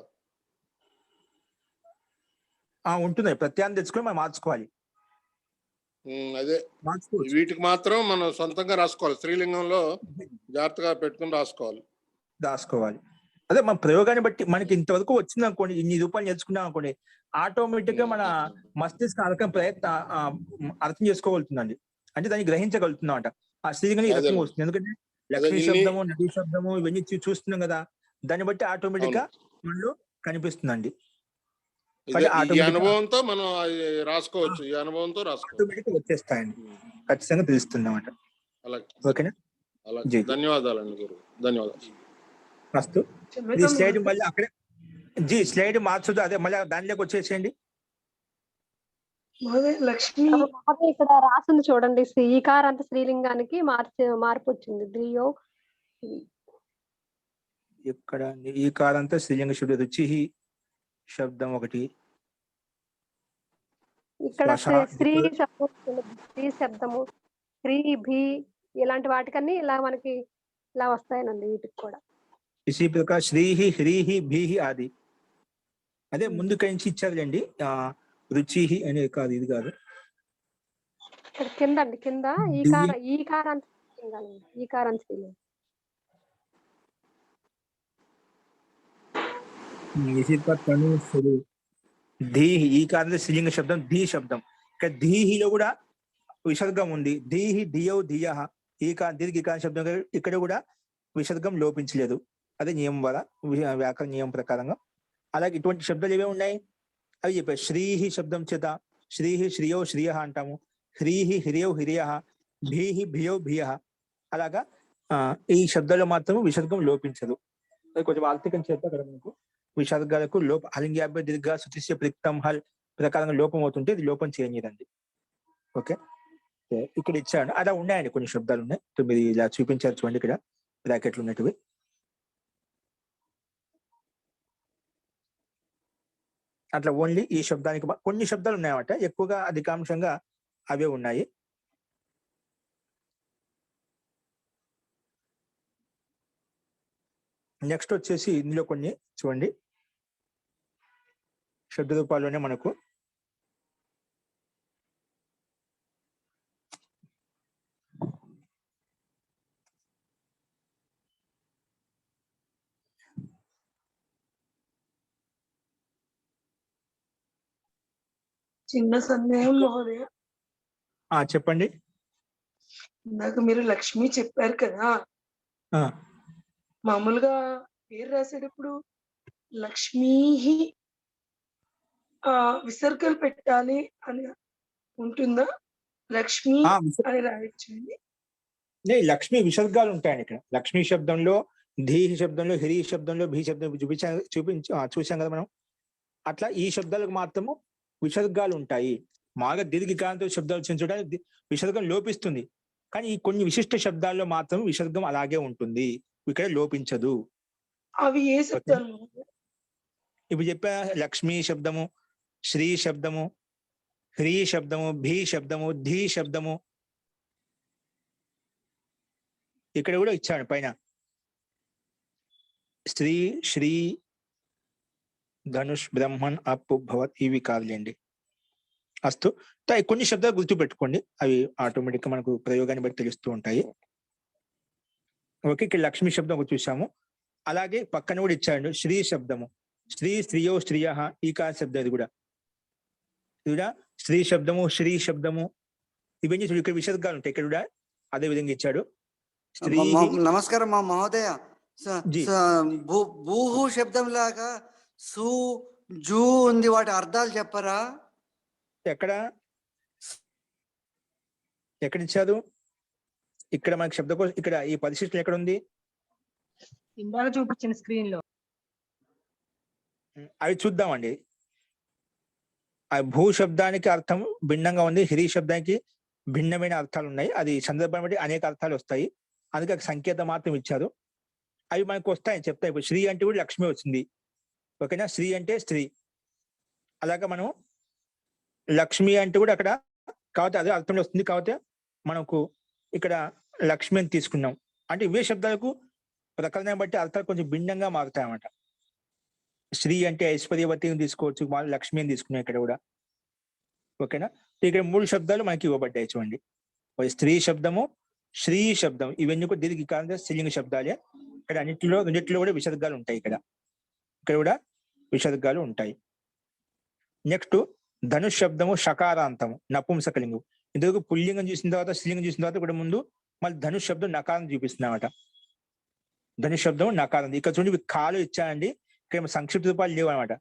[SPEAKER 1] ఉంటుంది, ప్రత్యాన్ని తెచ్చుకొని మనం మార్చుకోవాలి.
[SPEAKER 4] అదే వీటికి మాత్రం మనం సొంతంగా రాసుకోవాలి, స్త్రీలింగంలో జాగ్రత్తగా పెట్టుకుని రాసుకోవాలి.
[SPEAKER 1] అదే మన ప్రయోగాన్ని బట్టి మనకి ఇంతవరకు వచ్చింది అనుకోండి, ఇన్ని రూపాయలు నేర్చుకున్నాం అనుకోండి, ఆటోమేటిక్ గా మన మస్తిష్క అర్థం చేసుకోగలుగుతుందండి. అంటే దాన్ని గ్రహించగలుగుతున్నాం అంట. ఆ స్త్రీలింగానికి రకం వస్తుంది, ఎందుకంటే లక్ష్మీ శబ్దము, నదీ శబ్దము ఇవన్నీ చూస్తున్నాం కదా, దాన్ని బట్టి ఆటోమేటిక్ గా మనలో కనిపిస్తుందండి.
[SPEAKER 4] ఈ అనుభవంతో మనం రాసుకోవచ్చు, ఈ అనుభవంతో
[SPEAKER 1] ఆటోమేటిక్ వచ్చేస్తాయండి, ఖచ్చితంగా తెలుస్తుంది అన్నమాట. ఓకేనా?
[SPEAKER 4] ధన్యవాదాలండి గురువు, ధన్యవాదాలు.
[SPEAKER 1] ఫస్ట్ ఈ స్లైడ్ మళ్ళీ అక్కడే స్లైడ్ మార్చదు, అదే మళ్ళీ దానిలోకి వచ్చేసేయండి.
[SPEAKER 5] ఇక్కడ రాసింది చూడండి, ఈకారాంత స్త్రీలింగానికి మార్పు వచ్చింది. ద్రియో
[SPEAKER 1] ఇక్కడ ఈకారాంత స్త్రీలింగ శబ్ద రుచి శబ్దం ఒకటి,
[SPEAKER 5] ఇక్కడ స్త్రీ శబ్దము, స్త్రీ భీ ఇలాంటి వాటికన్నీ ఇలా మనకి ఇలా వస్తాయనండి. వీటికి కూడా
[SPEAKER 1] ఇసి ప్రకార్ శ్రీహి, హ్రీహి, భీహి ఆది. అదే ముందు కంచి ఇచ్చారులేండి, రుచిహి అనేది కాదు, ఇది కాదు.
[SPEAKER 5] ఇక్కడ కింద ఈకారాంత స్త్రీలింగం.
[SPEAKER 1] ధీహి ఈకారంత స్త్రీలింగ శబ్దం, ధీ శబ్దం. ఇక్కడ ధీహిలో కూడా విసర్గం ఉంది, ధీహి, ధియో, ధియ. దీర్ఘికార శబ్దం ఇక్కడ కూడా విసర్గం లోపించలేదు, అదే నియమం వల్ల, వ్యాకరణ నియమం ప్రకారంగా. అలాగే ఇటువంటి శబ్దాలు ఏవే ఉన్నాయి అవి చెప్పారు. శ్రీహి శబ్దం చేత శ్రీహి, శ్రియో, శ్రియ అంటాము. హ్రీహి, హ్రియో, హ్రియ. భీహి, భియో, భియ. అలాగా ఈ శబ్దాల్లో మాత్రం విసర్గం లోపించదు. కొంచెం ఆర్థికం చేత అక్కడ మనకు విసర్గాలకు లోప హలింగ్యాభ్య దీర్ఘ శృతిస్య ప్రిక్తం హల్ ప్రకారంగా లోపం అవుతుంటే ఇది లోపం చేయనిదండి. ఓకే, ఇక్కడ ఇచ్చాను అలా ఉన్నాయండి, కొన్ని శబ్దాలు ఉన్నాయి. 9 ఇలా చూపించారు చూడండి, ఇక్కడ బ్రాకెట్లు ఉన్నట్టువి. అట్లా ఓన్లీ ఈ శబ్దానికి కొన్ని శబ్దాలు ఉన్నాయన్నమాట, ఎక్కువగా అధికాంశంగా అవే ఉన్నాయి. నెక్స్ట్ వచ్చేసి ఇందులో కొన్ని చూడండి, శబ్ద రూపాల్లోనే మనకు
[SPEAKER 6] చిన్న సందేహం మహోదయ.
[SPEAKER 1] చెప్పండి.
[SPEAKER 6] ఇందాక మీరు లక్ష్మి చెప్పారు కదా,
[SPEAKER 1] ఆ,
[SPEAKER 6] మామూలుగా పేరు రాసేటప్పుడు లక్ష్మీ విసర్గలు పెట్టాలి అని ఉంటుందా? లక్ష్మి అని రాయొచ్చండి.
[SPEAKER 1] లక్ష్మి విసర్గాలు ఉంటాయండి ఇక్కడ. లక్ష్మీ శబ్దంలో, ధీ శబ్దంలో, హిరి శబ్దంలో, భీ శబ్దం చూసాం కదా మనం. అట్లా ఈ శబ్దాలకు మాత్రము విసర్గాలు ఉంటాయి. మాగా దీర్ఘికాంత శబ్దాలు చూడడానికి విసర్గం లోపిస్తుంది, కానీ ఈ కొన్ని విశిష్ట శబ్దాల్లో మాత్రం విసర్గం అలాగే ఉంటుంది, ఇక్కడ లోపించదు.
[SPEAKER 6] అవి ఏ శబ్దాలు?
[SPEAKER 1] ఇప్పుడు చెప్పా, లక్ష్మీ శబ్దము, శ్రీ శబ్దము, హ్రీ శబ్దము, భీ శబ్దము, ధీ శబ్దము. ఇక్కడ కూడా ఇచ్చాడు పైన స్త్రీ, శ్రీ, ధనుష్, బ్రహ్మన్, అప్పు, భవత్, ఇవి కాదులేండి. అస్తు, కొన్ని శబ్దాలు గుర్తుపెట్టుకోండి, అవి ఆటోమేటిక్ గా మనకు ప్రయోగాన్ని బట్టి తెలుస్తూ ఉంటాయి. ఓకే, ఇక్కడ లక్ష్మీ శబ్దం చూసాము. అలాగే పక్కన కూడా ఇచ్చాడు శ్రీ శబ్దము, స్త్రీ, స్త్రియో, స్త్రియ, ఈ కాల శబ్దం. ఇది కూడా స్త్రీ శబ్దము, శ్రీ శబ్దము, ఇవన్నీ ఇక్కడ విసర్గాలు ఉంటాయి. ఇక్కడ కూడా అదే విధంగా ఇచ్చాడు. స్త్రీ.
[SPEAKER 3] నమస్కారం మా మహోదయ. భూహు శబ్దం లాగా సు, జూ ఉంది, వాటి అర్థాలు చెప్పరా?
[SPEAKER 1] ఎక్కడ ఇచ్చారు? ఇక్కడ మనకి శబ్దకోశం, ఇక్కడ ఈ పరిశిష్టం ఎక్కడ ఉంది?
[SPEAKER 2] ఇందాక చూపించిన స్క్రీన్ లో
[SPEAKER 1] అవి చూద్దామండి. ఆ భూ శబ్దానికి అర్థం భిన్నంగా ఉంది, హిరి శబ్దానికి భిన్నమైన అర్థాలు ఉన్నాయి. అది సందర్భం బట్టి అనేక అర్థాలు వస్తాయి, అందుకే సంకేతం మాత్రం ఇచ్చారు. అవి మనకు వస్తాయని చెప్తాయి. ఇప్పుడు శ్రీ అంటే కూడా లక్ష్మి వచ్చింది, ఓకేనా? శ్రీ అంటే స్త్రీ. అలాగే మనం లక్ష్మి అంటే కూడా అక్కడ కాబట్టి అదే అర్థంలో వస్తుంది. కాబట్టి మనకు ఇక్కడ లక్ష్మి అని తీసుకున్నాం. అంటే ఇవే శబ్దాలకు ప్రకరణం బట్టి అర్థాలు కొంచెం భిన్నంగా మారుతాయి అన్నమాట. శ్రీ అంటే ఐశ్వర్యవతిని తీసుకోవచ్చు, లక్ష్మి అని తీసుకున్నాం ఇక్కడ కూడా, ఓకేనా? ఇక్కడ 3 శబ్దాలు మనకి ఇవ్వబడ్డాయి చూడండి. స్త్రీ శబ్దము, శ్రీ శబ్దం, ఇవన్నీ కూడా దీర్ఘికాంత స్త్రీలింగ శబ్దాలే. ఇక్కడ రెండిట్లో కూడా విసర్గాలు ఉంటాయి. ఇక్కడ కూడా విసర్గాలు ఉంటాయి. నెక్స్ట్ ధనుష్ శబ్దము షకారాంతము, నపుంసకలింగం. ఇంతకు పుల్లింగం చూసిన తర్వాత, స్త్రీలింగం చూసిన తర్వాత కూడా ముందు మళ్ళీ ధనుష్ శబ్దం నకారం చూపిస్తున్నామట. ధనుష్ శబ్దం నకారం. ఇక్కడ చూడండి, కాలు ఇచ్చాయండి, ఇక్కడ సంక్షిప్త రూపాలు లేవు అనమాట.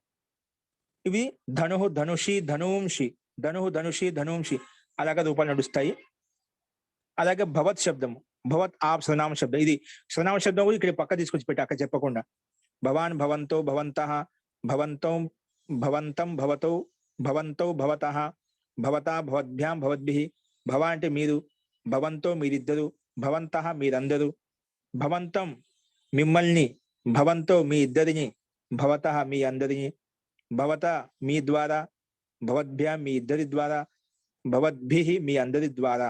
[SPEAKER 1] ఇవి ధను, ధనుషి, ధనుంషి, ధను, ధనుషి, ధనుంషి అలాగే రూపాలు నడుస్తాయి. అలాగే భవత్ శబ్దము, భవత్ ఆప్ సర్వనామ శబ్దం. ఇది సర్వనామ శబ్దం కూడా ఇక్కడ పక్క తీసుకొచ్చి పెట్టి అక్కడ చెప్పకుండా భవాన్, భవంతో, భవంతః, భవంతం, భవంతం, భవతో, భవంతో, భవతః, భవతా, భవద్భ్యాం, భవద్భిః. భవ అంటే మీరు, భవంతో మీరిద్దరు, భవంతః మీరందరూ, భవంతం మిమ్మల్ని, భవంతో మీ ఇద్దరిని, భవతః మీ అందరిని, భవత మీ ద్వారా, భవద్భ్యాం మీ ఇద్దరి ద్వారా, భవద్భిః మీ అందరి ద్వారా,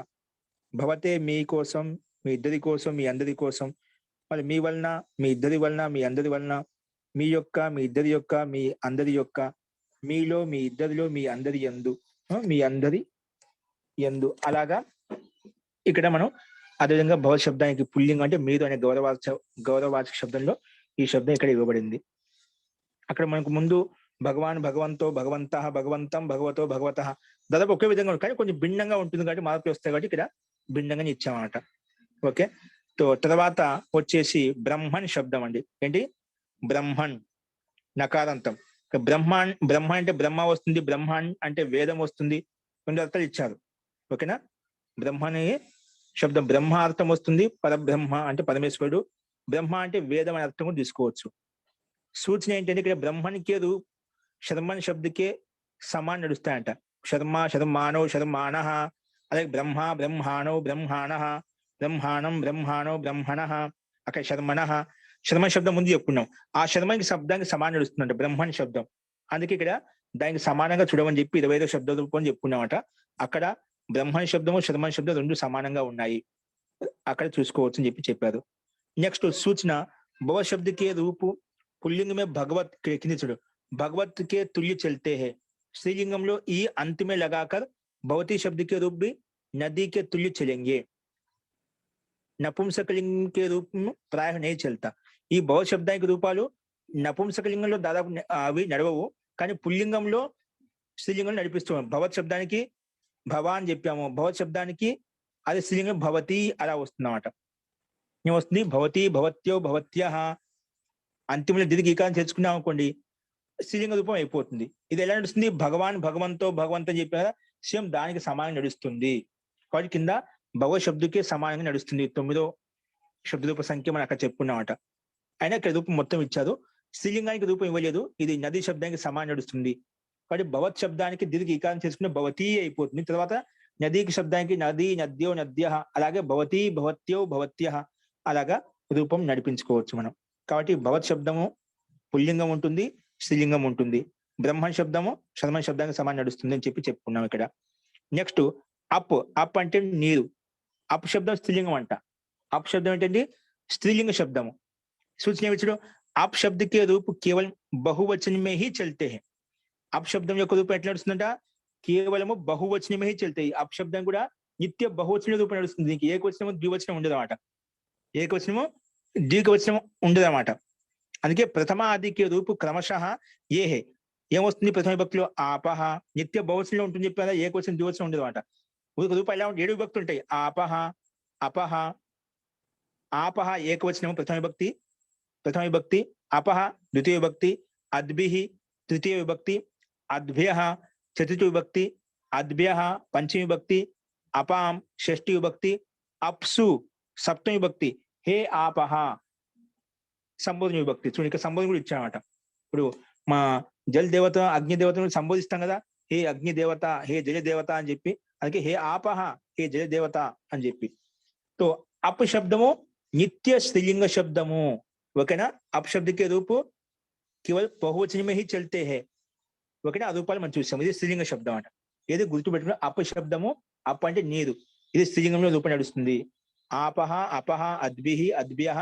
[SPEAKER 1] భవతే మీ కోసం, మీ ఇద్దరి కోసం, మీ అందరి కోసం, మరి మీ వలన, మీ ఇద్దరి వలన, మీ అందరి వలన, మీ యొక్క, మీ ఇద్దరి యొక్క, మీ అందరి యొక్క, మీలో, మీ ఇద్దరిలో, మీ అందరి యందు, మీ అందరి యందు. అలాగా ఇక్కడ మనం అదేవిధంగా భవ శబ్దానికి పుల్లింగం అంటే మీరు అనే గౌరవవాచక శబ్దంలో ఈ శబ్దం ఇక్కడ ఇవ్వబడింది. అక్కడ మనకు ముందు భగవాన్, భగవంతో, భగవంతః, భగవంతం, భగవతో, భగవతః దాదాపు ఒకే విధంగా ఉంటుంది, కానీ కొంచెం భిన్నంగా ఉంటుంది కాబట్టి మార్పులు వస్తాయి కాబట్టి ఇక్కడ భిన్నంగా ఇచ్చామన్నమాట. ఓకే, తర్వాత వచ్చేసి బ్రహ్మన్ శబ్దం అండి. ఏంటి? బ్రహ్మన్ నకారాంతం. బ్రహ్మ అంటే బ్రహ్మ వస్తుంది, బ్రహ్మన్ అంటే వేదం వస్తుంది, 2 అర్థాలు ఇచ్చారు. ఓకేనా? బ్రహ్మ అనే శబ్దం బ్రహ్మ అర్థం వస్తుంది, పరబ్రహ్మ అంటే పరమేశ్వరుడు, బ్రహ్మ అంటే వేదం అనే అర్థం కూడా తీసుకోవచ్చు. సూచన ఏంటంటే ఇక్కడ బ్రహ్మణ్కే రూప్ శర్మన్ శబ్దకే సమాన్ నడుస్తాయంట. శర్మ శర్మానో శర్మాణః, అలాగే బ్రహ్మ బ్రహ్మాణో బ్రహ్మాణః, బ్రహ్మాణం బ్రహ్మాణో బ్రహ్మణః. అక్కడ శర్మణః శర్మ శబ్దం ముందు చెప్పుకున్నాం. ఆ శర్మకి శబ్దానికి సమానం నడుస్తుందంట బ్రహ్మణ్ శబ్దం. అందుకే ఇక్కడ దానికి సమానంగా చూడమని చెప్పి 25వ శబ్ద రూపం చెప్పుకున్నామట. అక్కడ బ్రహ్మణ్ శబ్దము శర్మన్ శబ్దం రెండు సమానంగా ఉన్నాయి, అక్కడ చూసుకోవచ్చు అని చెప్పారు. నెక్స్ట్ సూచన భవ శబ్దకే రూపు పుల్లింగ మే భగవత్ కింది చూడు, भगवत के तुल्य चलते हैं. स्त्रीलिंगम ई अंत में लगाकर भवती शब्द के रूप भी नदी के तुल्य चलेंगे. నపుంసకలింగ के रूप में प्राय नहीं चलता. ఈ భవ శబ్దానికి రూపాలు నపుంసకలింగంలో దాదాపు అవి నడవవు, కానీ పుల్లింగంలో స్త్రీలింగంలో నడిపిస్తాం. భవత్ శబ్దానికి భవ అని చెప్పాము, భవత్ శబ్దానికి అది స్త్రీలింగం భవతి అలా వస్తుందన్నమాట. ఏమొస్తుంది? భవతి భవత్యో భవత్యః. అంతిమంలో దీనికి ఈకారం తెచ్చుకున్నాం అనుకోండి, స్త్రీలింగ రూపం అయిపోతుంది. ఇది ఎలా నడుస్తుంది? భగవాన్ భగవంతో భగవంత్ అని చెప్పారా, సేమ్ దానికి సమానంగా నడుస్తుంది. కాబట్టి కింద భవ శబ్దకే సమానంగా నడుస్తుంది. 9వ శబ్ద రూప సంఖ్య మనం అక్కడ చెప్పుకున్నామట. అయినా ఇక్కడ రూపం మొత్తం ఇచ్చారు, స్త్రీలింగానికి రూపం ఇవ్వలేదు. ఇది నది శబ్దానికి సమానం నడుస్తుంది. కాబట్టి భవత్ శబ్దానికి దీనికి ఈకారం చేసుకుని భవతి అయిపోతుంది. తర్వాత నదీకి శబ్దానికి నది నద్యో నద్యః, అలాగే భవతి భవత్యో భవత్యః అలాగా రూపం నడిపించుకోవచ్చు మనం. కాబట్టి భవత్ శబ్దము పుల్లింగం ఉంటుంది, స్త్రీలింగం ఉంటుంది. బ్రహ్మన్ శబ్దము శర్మన్ శబ్దానికి సమానం నడుస్తుంది అని చెప్పుకున్నాం ఇక్కడ. Next up. అప్ అంటే నీరు. అప్ శబ్దం స్త్రీలింగం అంట. అప్ శబ్దం ఏంటంటే స్త్రీలింగ శబ్దము. సూచన ఏమిచ్చాడు? అప్ శబ్దకే రూపు కేవలం బహువచనమే హీ చల్తే హై. అప్ శబ్దం యొక్క రూపం ఎట్లా నడుస్తుందంట? కేవలము బహువచనమే హీ చల్తాయి. అప్ శబ్దం కూడా నిత్య బహువచన రూపం నడుస్తుంది. దీనికి ఏకవచనము ద్వివచనం ఉండదు అన్నమాట. ఏకవచనము దీర్ఘవచనం ఉండదు అన్నమాట. అందుకే ప్రథమ ఆదికి రూపు క్రమశః ఏ హే. ఏమొస్తుంది? ప్రథమ విభక్తిలో ఆపహ నిత్య బహువచనంలో ఉంటుంది చెప్పారా, ఏకవచనం ద్వివచనం ఉండదు అన్నమాట. రూపం ఎలా ఉంటుంది? 7 విభక్తులు ఉంటాయి. ఆపహ అపహ. ఆపహ ఏకవచనము ప్రథమ విభక్తి, అపహ ద్వితీయ విభక్తి, అద్భిః తృతీయ విభక్తి, అద్భ్యః చతుర్థ విభక్తి, అద్భ్యః పంచమ విభక్తి, అపాం షష్ఠి విభక్తి, అప్సు సప్తమ విభక్తి, హే ఆపహ సంబోధన విభక్తి. చూడండి ఇక్కడ సంబోధన కూడా ఇచ్చామట. ఇప్పుడు మా జల దేవత అగ్ని దేవతను సంబోధిస్తాం కదా, హే అగ్ని దేవత, హే జల దేవత అని చెప్పి. అందుకే హే ఆపహ హే జల దేవత అని చెప్పి. తో అప్ శబ్దము నిత్య స్త్రీలింగ శబ్దము. ఓకేనా? అప్ శబ్దకే రూపు కేవలం బహువచనమే హీ చల్తే హై. ఓకేనా? ఆ రూపాలు మనం చూసాం. ఇది స్త్రీలింగ శబ్దం అంట. ఏది గుర్తుపెట్టుకున్న అప్ శబ్దము. అప్ అంటే నీరు, ఇది స్త్రీలింగంలో రూపం నడుస్తుంది. ఆపహ అపహ అద్భిః అద్భ్యః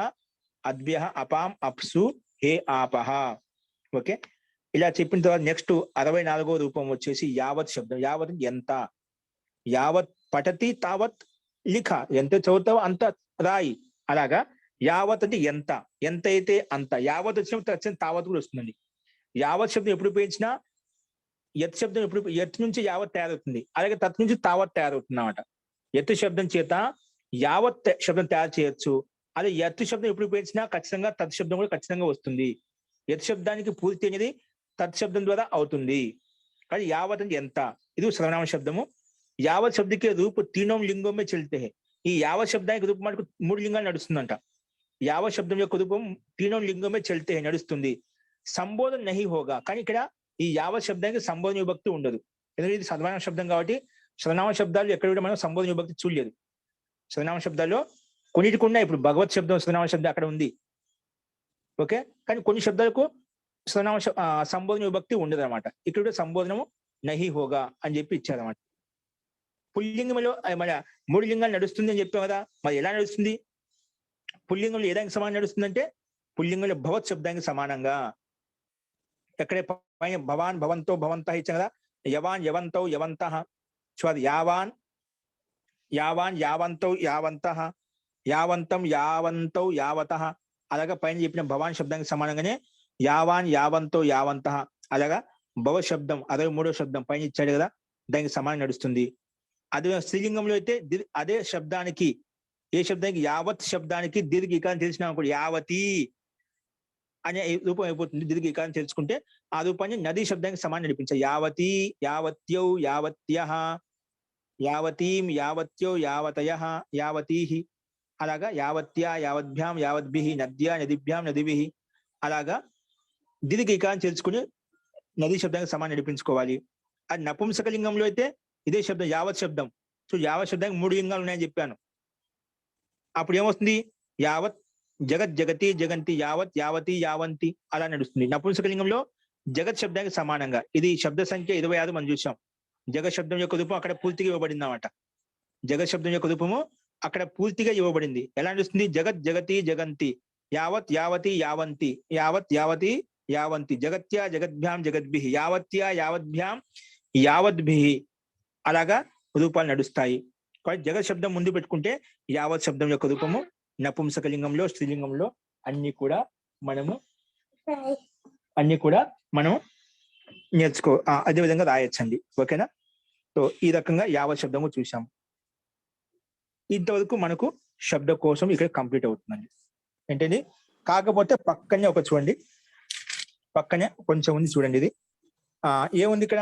[SPEAKER 1] అద్భ్యః అపాం అప్సు హే ఆపహ. ఓకే, ఇలా చెప్పిన తర్వాత నెక్స్ట్ 64వ రూపం వచ్చేసి యావత్ శబ్దం. యావత్ ఎంత. యావత్ పఠతి తావత్ లిఖ. ఎంత చదువుతావో అంత రాయి. అలాగా యావత్ అంటే ఎంత, ఎంత అయితే అంత. యావత్ వచ్చినప్పుడు తావత్ కూడా వస్తుందండి. యావత్ శబ్దం ఎప్పుడు ఉపయోగించినా యత్ శబ్దం ఎప్పుడు యత్ నుంచి యావత్ తయారవుతుంది, అలాగే తత్ నుంచి తావత్ తయారవుతుంది అన్నమాట. యత్ శబ్దం చేత యావత్ శబ్దం తయారు చేయొచ్చు. అదే యత్ శబ్దం ఎప్పుడు ఉపయోగించినా ఖచ్చితంగా తత్ శబ్దం కూడా ఖచ్చితంగా వస్తుంది. యత్ శబ్దానికి పూర్తి అనేది తత్ శబ్దం ద్వారా అవుతుంది. కానీ యావత్ అంటే ఎంత, ఇది సర్వనామ శబ్దము. యావత్ శబ్దకే రూపు తీనోం లింగమే చల్తే హై. ఈ యావత్ శబ్దానికి రూపం మనకు 3 లింగాలు నడుస్తుందంట. యావత్ శబ్దం యొక్క రూపం తీనోం లింగమే చల్తే హై నడుస్తుంది. సంబోధన నహి హోగా. కానీ ఇక్కడ ఈ యావత్ శబ్దానికి సంబోధన విభక్తి ఉండదు. ఎందుకంటే ఇది సర్వనామ శబ్దం కాబట్టి. సర్వనామ శబ్దాలు ఎక్కడ కూడా మనం సంబోధన విభక్తి చూడలేదు. సర్వనామ శబ్దాల్లో కొన్నిటికి ఉన్నాయి. ఇప్పుడు భగవత్ శబ్దం సర్వనామ శబ్దం అక్కడ ఉంది. ఓకే, కానీ కొన్ని శబ్దాలకు సర్వనామ సంబోధన విభక్తి ఉండదు అనమాట. ఇక్కడ సంబోధనము నహి హోగా అని చెప్పి ఇచ్చారన్నమాట. పుల్లింగంలో మన 3 లింగాలు నడుస్తుంది అని చెప్పాం కదా. మరి ఎలా నడుస్తుంది? పుల్లింగంలో ఏ దానికి సమానం నడుస్తుందంటే పుల్లింగంలో భవత్ శబ్దానికి సమానంగా. ఎక్కడే పైన భవాన్ భవంతో భవంతః ఇచ్చాం కదా. యవాన్ యవంతో యవంతః. చూడ యావాన్ యావాన్ యావంతో యావంతః, యావంతం యావంతో యావతః. అలాగా పైన చెప్పిన భవాన్ శబ్దానికి సమానంగానే యావాన్ యావంతో యావంతః. అలాగా భవ శబ్దం 63వ శబ్దం పైన ఇచ్చాడు కదా, దానికి సమానం నడుస్తుంది. అదే స్త్రీలింగంలో అయితే అదే శబ్దానికి, ఏ శబ్దానికి యావత్ శబ్దానికి దీర్ఘ ఈకారం తెలిసిన యావతి అనే రూపం అయిపోతుంది. దీర్ఘ ఈకారం తెలుసుకుంటే ఆ రూపాన్ని నదీ శబ్దానికి సమానం నడిపించాలి. యావతి యావత్యౌ యావత్యః, యావతీం యావత్యౌ యావతయః యావతీః. అలాగా యావత్యా యావద్భ్యాం యావద్భిః, నద్యా నదిభ్యాం నదిభిః. అలాగా దీర్ఘిక అని తెలుసుకుని నది శబ్దానికి సమానం నడిపించుకోవాలి. అది నపుంసకలింగంలో అయితే ఇదే శబ్దం యావత్ శబ్దం. సో యావత్ శబ్దానికి 3 లింగాలు ఉన్నాయని చెప్పాను. అప్పుడు ఏమొస్తుంది? యావత్, జగత్, జగతి, జగంతి, యావత్, యావతి, యావంతి అలా నడుస్తుంది. నపుంసకలింగంలో జగత్ శబ్దానికి సమానంగా. ఇది శబ్ద సంఖ్య 26 మనం చూసాం. జగత్ శబ్దం యొక్క రూపం అక్కడ పూర్తిగా ఇవ్వబడింది అన్నమాట. జగత్ శబ్దం యొక్క రూపము అక్కడ పూర్తిగా ఇవ్వబడింది. ఎలా నడుస్తుంది? జగత్, జగతి, జగంతి, యావత్, యావతి, యావంతి, యావత్, యావతి, యావంతి, జగత్యా, జగద్భ్యాం, జగద్భిః, యావత్యా, యావద్భ్యాం, యావద్భిః అలాగా రూపాలు నడుస్తాయి. కాబట్టి జగత్ శబ్దం ముందు పెట్టుకుంటే యావత్ శబ్దం యొక్క రూపము నపుంసకలింగంలో, స్త్రీలింగంలో అన్ని కూడా మనం అదే విధంగా రాయొచ్చండి. ఓకేనా? సో ఈ రకంగా యావత్ శబ్దము చూసాము. ఇంతవరకు మనకు శబ్దకోశం ఇక్కడ కంప్లీట్ అవుతుందండి. ఏంటండి? కాకపోతే పక్కనే ఒక చూడండి, పక్కనే కొంచెం ఉంది చూడండి. ఇది ఏముంది ఇక్కడ?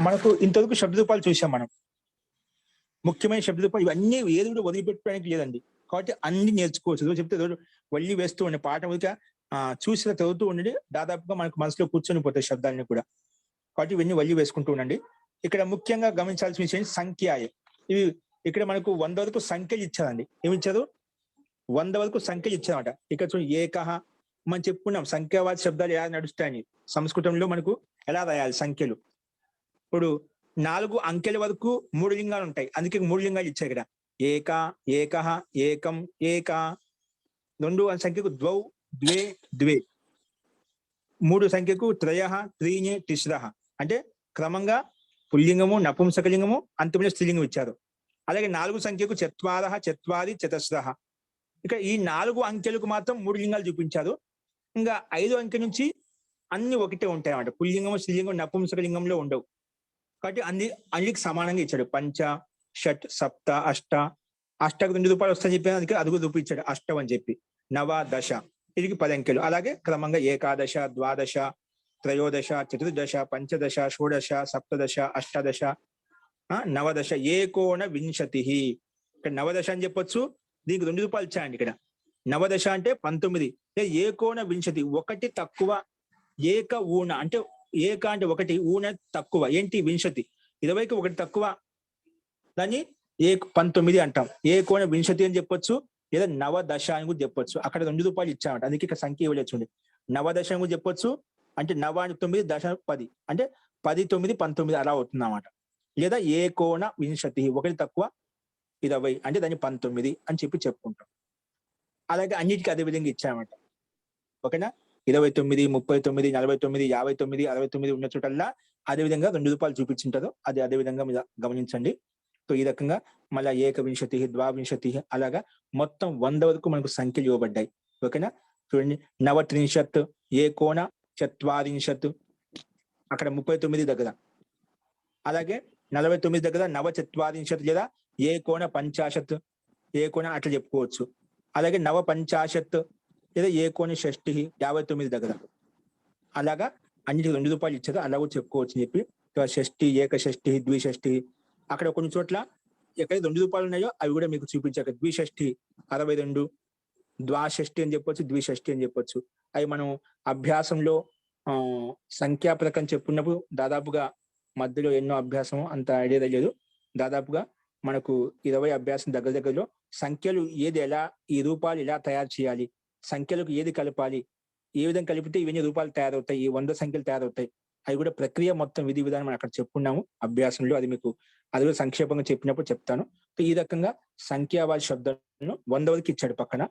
[SPEAKER 1] మనకు ఇంతవరకు శబ్ద రూపాలు చూసాం మనం. ముఖ్యమైన శబ్ద రూపాలు ఇవన్నీ ఏది కూడా వదిలిపెట్టడానికి లేదండి. కాబట్టి అన్ని నేర్చుకోవచ్చు. రోజు చెప్తే రోజు వల్లి వేస్తూ ఉండే పాఠం ఉదక చూసిన చదువుతూ ఉండండి. దాదాపుగా మనకు మనసులో కూర్చొని పోతాయి శబ్దాలని కూడా. కాబట్టి ఇవన్నీ వల్లి వేసుకుంటూ ఉండండి. ఇక్కడ ముఖ్యంగా గమనించాల్సిన విషయం సంఖ్యాయ. ఇవి ఇక్కడ మనకు 100 వరకు సంఖ్యలు ఇచ్చారండి. ఏమి ఇచ్చారు? 100 వరకు సంఖ్యలు ఇచ్చారన్నమాట. ఇక్కడ చూడండి, ఏకహ మనం చెప్పుకున్నాం సంఖ్యావాద శబ్దాలు ఎలా నడుస్తాయని. సంస్కృతంలో మనకు ఎలా రాయాలి సంఖ్యలు. ఇప్పుడు 4 అంకెల వరకు 3 లింగాలు ఉంటాయి. అందుకే 3 లింగాలు ఇచ్చాయి ఇక్కడ. ఏక, ఏకహ, ఏకం, ఏక. 2 సంఖ్యకు ద్వౌ, ద్వే, ద్వే. 3 సంఖ్యకు త్రయః, త్రీణి, తిస్రః. అంటే క్రమంగా పుల్లింగము, నపుంసకలింగము, అంతిమ స్త్రీలింగం ఇచ్చారు. అలాగే 4 సంఖ్యకు చత్వారః, చత్వారి, చతస్రః. ఇక ఈ 4 అంకెలకు మాత్రం 3 లింగాలు చూపించారు. ఇంకా 5 అంకె నుంచి అన్ని ఒకటే ఉంటాయి అన్నమాట. పుల్లింగము, స్త్రీలింగం నపుంసకలింగంలో ఉండవు. కాబట్టి అన్నికి సమానంగా ఇచ్చాడు. పంచ, షట్, సప్త, అష్ట. అష్టకు 2 రూపాయలు వస్తాయని చెప్పి అందుకే అదుగు చూపించాడు అష్టం అని చెప్పి. నవ, దశ, ఇది 10 అంకెలు. అలాగే క్రమంగా ఏకాదశ, ద్వాదశ, త్రయోదశ, చతుర్దశ, పంచదశ, షోడశ, సప్తదశ, అష్టాదశ, నవదశ, ఏకోన వింశతి. ఇక్కడ నవదశ అని చెప్పొచ్చు. దీనికి 2 రూపాయలు ఇచ్చాయండి ఇక్కడ. నవదశ అంటే 19. ఏకోన వింశతి, ఒకటి తక్కువ. ఏక ఊన అంటే ఏక అంటే ఒకటి, ఊన తక్కువ. ఏంటి? వింశతి, 20కి ఒకటి తక్కువ. దాన్ని 19 అంటాం. ఏకోన వింశతి అని చెప్పొచ్చు, లేదా నవదశ అని కూడా చెప్పొచ్చు. అక్కడ 2 రూపాయలు ఇచ్చామంట. అందుకే ఇక్కడ సంఖ్య ఇవ్వలేదు చూడండి. నవదశ అని కూడా చెప్పొచ్చు. అంటే నవ అని 9, దశ 10 అంటే 10, 9, 19 అలా అవుతుంది అన్నమాట. లేదా ఏకోన వింశతి, ఒకటి తక్కువ 20 అంటే దాన్ని 19 అని చెప్పి చెప్పుకుంటాం. అలాగే అన్నిటికీ అదే విధంగా ఇచ్చామట. ఓకేనా? 29, 39, 49, 59, 69 ఉన్న చోటల్లా అదే విధంగా 2 రూపాయలు చూపించుంటారు. అది అదే విధంగా మీరు గమనించండి. సో ఈ రకంగా మళ్ళా ఏకవింశతి, ద్వావింశతి అలాగా మొత్తం 100 వరకు మనకు సంఖ్యలు ఇవ్వబడ్డాయి. ఓకేనా? చూడండి, నవత్రింశత్, ఏకోన చత్వారింశత్, అక్కడ 39 దగ్గర. అలాగే 49 దగ్గర నవచత్వారింశత్ లేదా ఏకోన పంచాశత్, ఏకోన అట్లా చెప్పుకోవచ్చు. అలాగే నవ పంచాశత్ లేదా ఏకోన షష్ఠి, 59 దగ్గర. అలాగా అన్నిటికి 2 రూపాయలు ఇచ్చారు. అలా కూడా చెప్పుకోవచ్చు అని చెప్పి. షష్ఠి, ఏకషష్ఠి, ద్విషష్ఠి, అక్కడ కొన్ని చోట్ల ఎక్కడ 2 రూపాయలు ఉన్నాయో అవి కూడా మీకు చూపించాక. ద్విషష్ఠి 62, ద్వాషష్ఠి అని చెప్పొచ్చు, ద్విషష్ఠి అని చెప్పొచ్చు. అవి మనం అభ్యాసంలో సంఖ్యాపరకం చెప్పుకున్నప్పుడు దాదాపుగా మధ్యలో ఎన్నో అభ్యాసం అంత ఐడియా లేదు. దాదాపుగా మనకు 20 అభ్యాసం దగ్గరలో సంఖ్యలు ఏది ఎలా, ఈ రూపాలు ఎలా తయారు చేయాలి, సంఖ్యలకు ఏది కలపాలి, ఏ విధంగా కలిపితే ఇవన్నీ రూపాలు తయారవుతాయి, ఈ 100 సంఖ్యలు తయారవుతాయి, అవి కూడా ప్రక్రియ మొత్తం విధి విధానం మనం అక్కడ చెప్పుకున్నాము అభ్యాసంలో. అది మీకు అది కూడా సంక్షేపంగా చెప్పినప్పుడు చెప్తాను. ఈ రకంగా సంఖ్యావాద శబ్దాలను 100 వరకు ఇచ్చాడు పక్కన.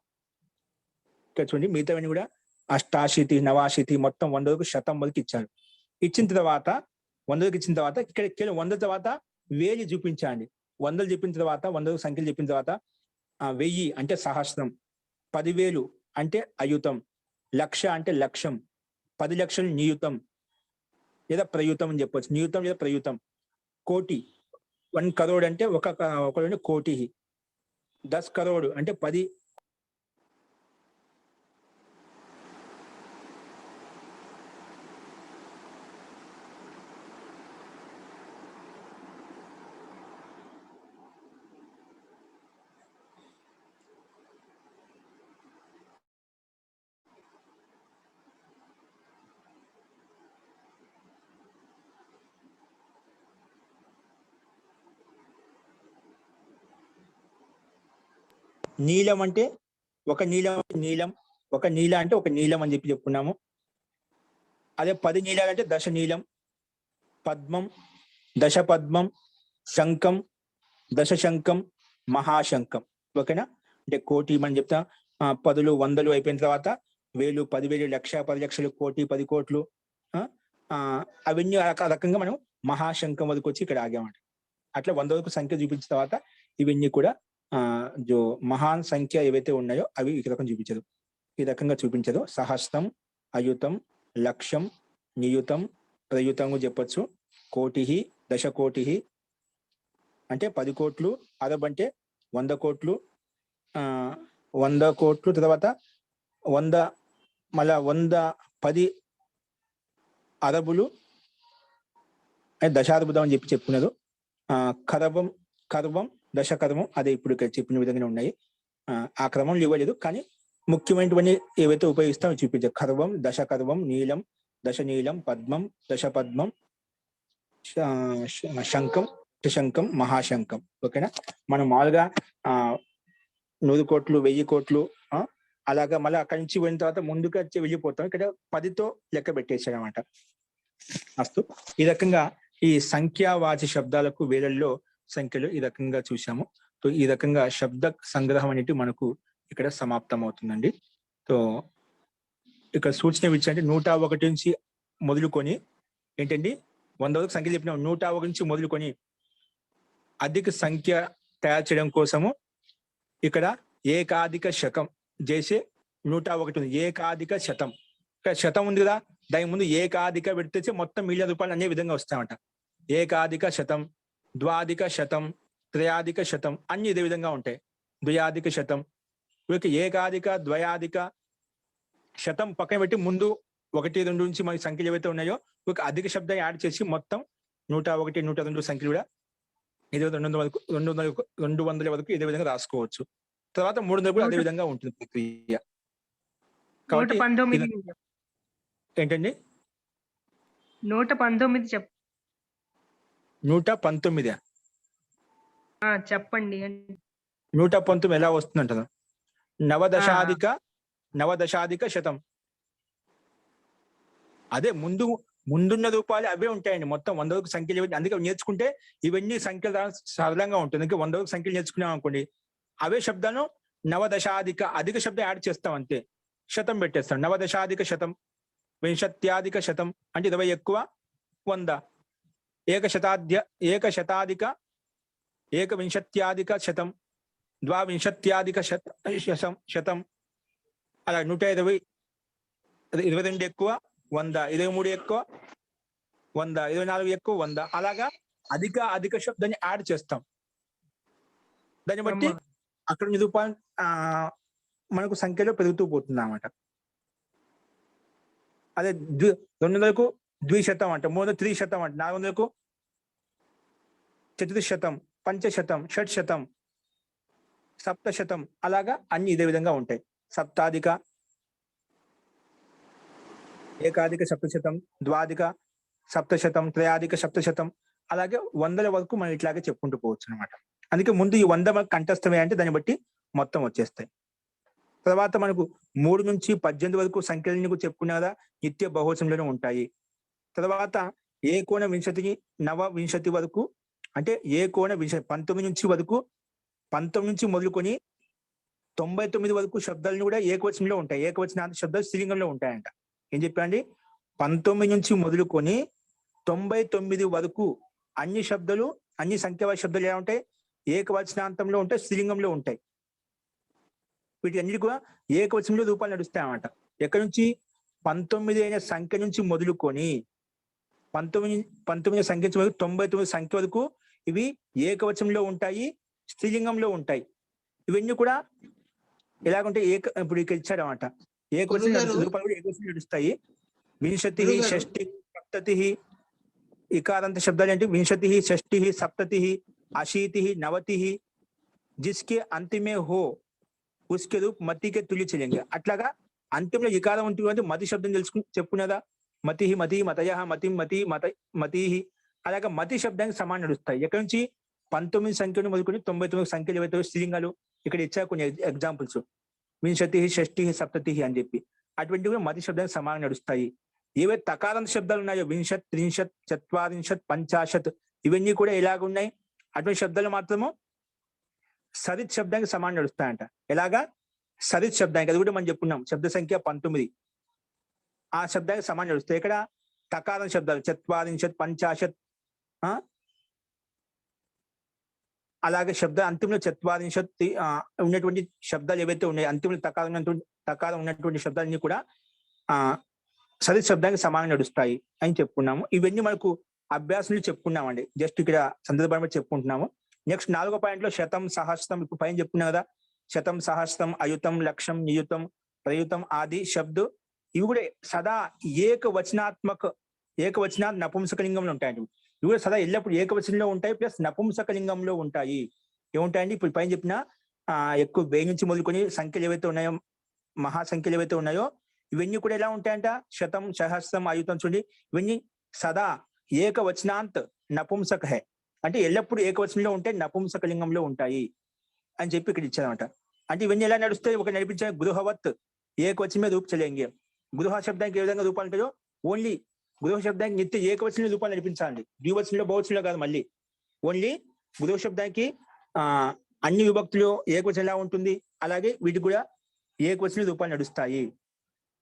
[SPEAKER 1] ఇక్కడ చూడండి, మిగతావన్నీ కూడా అష్టాశీతి, నవాశీతి మొత్తం 100 వరకు, శతం వరకు ఇచ్చాడు. ఇచ్చిన తర్వాత 100 వరకు ఇచ్చిన తర్వాత ఇక్కడ కేవలం 100 తర్వాత 1000 చూపించండి. 100 చెప్పిన తర్వాత 100 సంఖ్యలు చెప్పిన తర్వాత 1000 అంటే సహస్రం, 10,000 అంటే అయుతం, 1,00,000 అంటే లక్ష్యం, 10 లక్షలు నియుతం లేదా ప్రయుతం అని చెప్పొచ్చు. నియుతం లేదా ప్రయుతం. కోటి, 1 కరోడ్ అంటే ఒక కోటి. 10 కరోడ్ అంటే 10 నీలం అంటే ఒక నీలం నీలం, ఒక నీల అంటే ఒక నీలం అని చెప్పి చెప్పుకున్నాము. అదే 10 నీలాలు అంటే దశ నీలం, పద్మం, దశ పద్మం, శంఖం, దశ శంఖం, మహాశంఖం. ఓకేనా? అంటే కోటి మనం చెప్తా, 10లు 100లు అయిపోయిన తర్వాత 1000, 10,000, 1,00,000, 10 లక్షలు, కోటి, 10 కోట్లు, అవన్నీ రకంగా మనం మహాశంఖం వరకు వచ్చి ఇక్కడ ఆగామంట. అట్లా 100 వరకు సంఖ్య చూపించిన తర్వాత ఇవన్నీ కూడా జో మహాన్ సంఖ్య ఏవైతే ఉన్నాయో అవి ఈ రకం చూపించదు. ఈ రకంగా చూపించదు. సహస్రం, అయుతం, లక్షం, నియుతం, ప్రయుతం చెప్పొచ్చు. కోటి, దశ కోటి అంటే 10 కోట్లు, అరబ్ అంటే 100 కోట్లు, 100 కోట్లు తర్వాత 100 మళ్ళా 110 అరబులు దశార్బుదం అని చెప్పుకున్నారు. కరవం, కర్వం, దశకర్వం అదే ఇప్పుడు ఇక్కడ చెప్పిన విధంగానే ఉన్నాయి. ఆ క్రమంలో ఇవ్వలేదు, కానీ ముఖ్యమైనటువంటి ఏవైతే ఉపయోగిస్తామో చూపించారు. కర్వం, దశకర్వం, నీలం, దశ నీలం, పద్మం, దశ పద్మం, శంఖం, శంఖం, మహాశంఖం. ఓకేనా? మనం మామూలుగా 100 కోట్లు, 1000 కోట్లు అలాగా మళ్ళీ అక్కడి నుంచి వెళ్ళిన తర్వాత ముందుకు వచ్చి వెళ్ళిపోతాం. ఇక్కడ 10తో లెక్క పెట్టేసాడు అనమాట. అస్తు. ఈ రకంగా ఈ సంఖ్యావాచి శబ్దాలకు వేలల్లో సంఖ్యలు ఈ రకంగా చూసాము. సో ఈ రకంగా శబ్ద సంగ్రహం అనేది మనకు ఇక్కడ సమాప్తం అవుతుందండి. సో ఇక్కడ సూచన ఇచ్చారంటే 101 నుంచి మొదలుకొని ఏంటండి 100 వరకు సంఖ్య చెప్పినాం. 101 నుంచి మొదలుకొని అధిక సంఖ్య తయారు చేయడం కోసము ఇక్కడ ఏకాధిక శకం చేసే 101 ఉంది. ఏకాధిక శతం, ఇక్కడ శతం ఉంది కదా, దాని ముందు ఏకాధిక పెడితే మొత్తం ₹1,000,000 అనే విధంగా వస్తాయన్నమాట. ఏకాధిక శతం, ద్వాధిక శతం, త్రయాధిక శతం అన్ని ఇదే విధంగా ఉంటాయి. ద్వయాధిక శతం, ఏకాధిక, ద్వయాధిక శతం పక్కన పెట్టి ముందు 1, 2 నుంచి మనకి సంఖ్యలు ఏవైతే ఉన్నాయో ఒక అధిక శబ్దం యాడ్ చేసి మొత్తం 101, 102 సంఖ్యలు కూడా ఇదే 200 వరకు ఇదే విధంగా రాసుకోవచ్చు. తర్వాత 300 కూడా అదే విధంగా ఉంటుంది ప్రక్రియ. కాబట్టి ఏంటండి
[SPEAKER 7] 119
[SPEAKER 1] 119
[SPEAKER 7] చెప్పండి.
[SPEAKER 1] 119 ఎలా వస్తుందంటారు? నవదశాధిక శతం. అదే ముందున్న రూపాయలు అవే ఉంటాయండి. మొత్తం 100 వరకు సంఖ్యలు. అందుకే నేర్చుకుంటే ఇవన్నీ సంఖ్యలు సరళంగా ఉంటుంది. ఇంకా 100 వరకు సంఖ్యలు నేర్చుకున్నాం అనుకోండి, అవే శబ్దాన్ని నవదశాధిక అధిక శబ్దం యాడ్ చేస్తాం, అంతే శతం పెట్టేస్తాం. నవదశాధిక శతం, వింశత్యాధిక శతం అంటే 20 ఎక్కువ 100, ఏకవింశత్యాధిక శతం, ద్వావింశత్యాధిక శతం, అలా 120, 22 ఎక్కువ 100, 23 ఎక్కువ 100, 24 ఎక్కువ 100, అలాగా అధిక శబ్దాన్ని యాడ్ చేస్తాం. దాన్ని బట్టి అక్కడ రూపాయలు మనకు సంఖ్యలో పెరుగుతూ పోతుంది అన్నమాట. అదే 200కు ద్విశతం అంట, 300 త్రిశతం అంట, 400కు చతుర్శతం, పంచశతం, షట్శతం, సప్తశతం, అలాగా అన్ని ఇదే విధంగా ఉంటాయి. సప్తాధిక, ఏకాధిక సప్తశతం, ద్వాధిక సప్తశతం, త్రయాధిక సప్తశతం, అలాగే 100ల వరకు మనం ఇట్లాగే చెప్పుకుంటూ పోవచ్చు అనమాట. అందుకే ముందు ఈ 100 మనకు కంఠస్థమే అంటే దాన్ని బట్టి మొత్తం వచ్చేస్తాయి. తర్వాత మనకు 3 నుంచి 18 వరకు సంఖ్యలను చెప్పుకున్నా కదా, నిత్య బహువచనంలోనే ఉంటాయి. తర్వాత ఏకోన వింశతి, నవవింశతి వరకు అంటే ఏకోన వింశతి 19 నుంచి వరకు, 19 నుంచి మొదలుకొని 99 వరకు శబ్దాలను కూడా ఏకవచనంలో ఉంటాయి. ఏకవచనాంత శబ్దాలు స్త్రీలింగంలో ఉంటాయంట. ఏం చెప్పండి? 19 నుంచి మొదలుకొని 99 వరకు అన్ని శబ్దాలు, అన్ని సంఖ్యావాచక శబ్దాలు ఎలా ఉంటాయి? ఏకవచనాంతంలో ఉంటాయి, స్త్రీలింగంలో ఉంటాయి. వీటి అన్నిటి కూడా ఏకవచనంలో రూపాలు నడుస్తాయి అన్నమాట. ఎక్కడి నుంచి? 19 అయిన సంఖ్య నుంచి మొదలుకొని 19 సంఖ్య నుంచి 99 సంఖ్య వరకు ఇవి ఏకవచనంలో ఉంటాయి, స్త్రీలింగంలో ఉంటాయి. ఇవన్నీ కూడా ఎలాగుంటాయి? ఇప్పుడు ఇక్కడ ఇచ్చాడు అనమాట. ఏకవచనం రూపాలు కూడా ఏకవచనం నడుస్తాయి. వింశతి, షష్ఠి, సప్తతి, ఇకారంత శబ్దాలు ఏంటి? వింశతి, షష్ఠి, సప్తతి, అశీతి, నవతి, జిస్కే అంతిమే హో ఉస్కే రూప్ మతికే తుల్య చెల్లింగ. అట్లాగా అంతింలో ఇకారం ఉంటుంది, మతి శబ్దం చెప్పుకున్నదా? మతి, మతి, మతయ, మతి, మతి, మతి, అలాగా మతి శబ్దానికి సమానం నడుస్తాయి. ఎక్కడి నుంచి? 19 సంఖ్యను మొదలుకొని 99 సంఖ్యలు ఏవైతే స్త్రీలింగాలు ఇక్కడ ఇచ్చా కొన్ని ఎగ్జాంపుల్స్, వింశతి, షష్ఠి, సప్తతి అని చెప్పి. అటువంటివి మతి శబ్దానికి సమానం నడుస్తాయి. ఏవైతే తకారాంత శబ్దాలు ఉన్నాయో వింశత్, త్రింశత్, చత్వారింశత్, పంచాశత్, ఇవన్నీ కూడా ఎలాగున్నాయి, అటువంటి శబ్దాలు మాత్రము సరిత్ శబ్దానికి సమానం నడుస్తాయంట. ఎలాగా? సరిత్ శబ్దానికి, అది కూడా మనం చెప్పుకున్నాం, శబ్ద సంఖ్య 19 ఆ శబ్దానికి సమానం నడుస్తాయి. ఇక్కడ తకారం శబ్దాలు చత్వారింశత్, పంచాశత్, అలాగే శబ్ద అంతిమంలో చత్వారింశత్ ఉన్నటువంటి శబ్దాలు ఏవైతే ఉన్నాయో, అంతిమంలో తకారం ఉన్నటువంటి శబ్దాలన్నీ కూడా సరిత్ శబ్దానికి సమానం నడుస్తాయి అని చెప్పుకున్నాము. ఇవన్నీ మనకు అభ్యాసంలో చెప్పుకున్నామండి, జస్ట్ ఇక్కడ సందర్భాన్ని చెప్పుకుంటున్నాము. నెక్స్ట్ 4వ పాయింట్ లో శతం, సహస్రం, ఇప్పుడు పైన చెప్పుకున్నాం కదా, శతం, సహస్రం, అయుతం, లక్షం, నియుతం, ప్రయుతం ఆది శబ్ద, ఇవి కూడా సదా ఏకవచనాత్మక నపుంసకలింగంలో ఉంటాయండి. ఇవి కూడా సదా ఎల్లప్పుడు ఏకవచనంలో ఉంటాయి, ప్లస్ నపుంసకలింగంలో ఉంటాయి. ఏముంటాయండి? ఇప్పుడు పైన చెప్పిన ఎక్కువ 1000 నుంచి మొదలుకొని సంఖ్యలు ఏవైతే ఉన్నాయో, మహాసంఖ్యలు ఏవైతే ఉన్నాయో, ఇవన్నీ కూడా ఎలా ఉంటాయంట? శతం, సహస్రం, అయుతం, చూడండి, ఇవన్నీ సదా ఏకవచనాంత్ నపుంసక హే, అంటే ఎల్లప్పుడు ఏకవచనంలో ఉంటే నపుంసకలింగంలో ఉంటాయి అని చెప్పి ఇక్కడ ఇచ్చారనమాట. అంటే ఇవన్నీ ఎలా నడుస్తాయి? ఒక నడిపించే గృహవత్ ఏకవచనమే రూప్ చలేంగే. గృహ శబ్దానికి ఏ విధంగా రూపాలు ఉంటాయో, ఓన్లీ గృహ శబ్దానికి నిత్య ఏకవచన రూపాలు నడిపించాలి, ద్వివచనంలో బహువచనంలో కాదు. మళ్ళీ ఓన్లీ గృహ శబ్దానికి అన్ని విభక్తులు ఏకవచనం ఎలా ఉంటుంది, అలాగే వీటికి కూడా ఏకవచన రూపాలు నడుస్తాయి.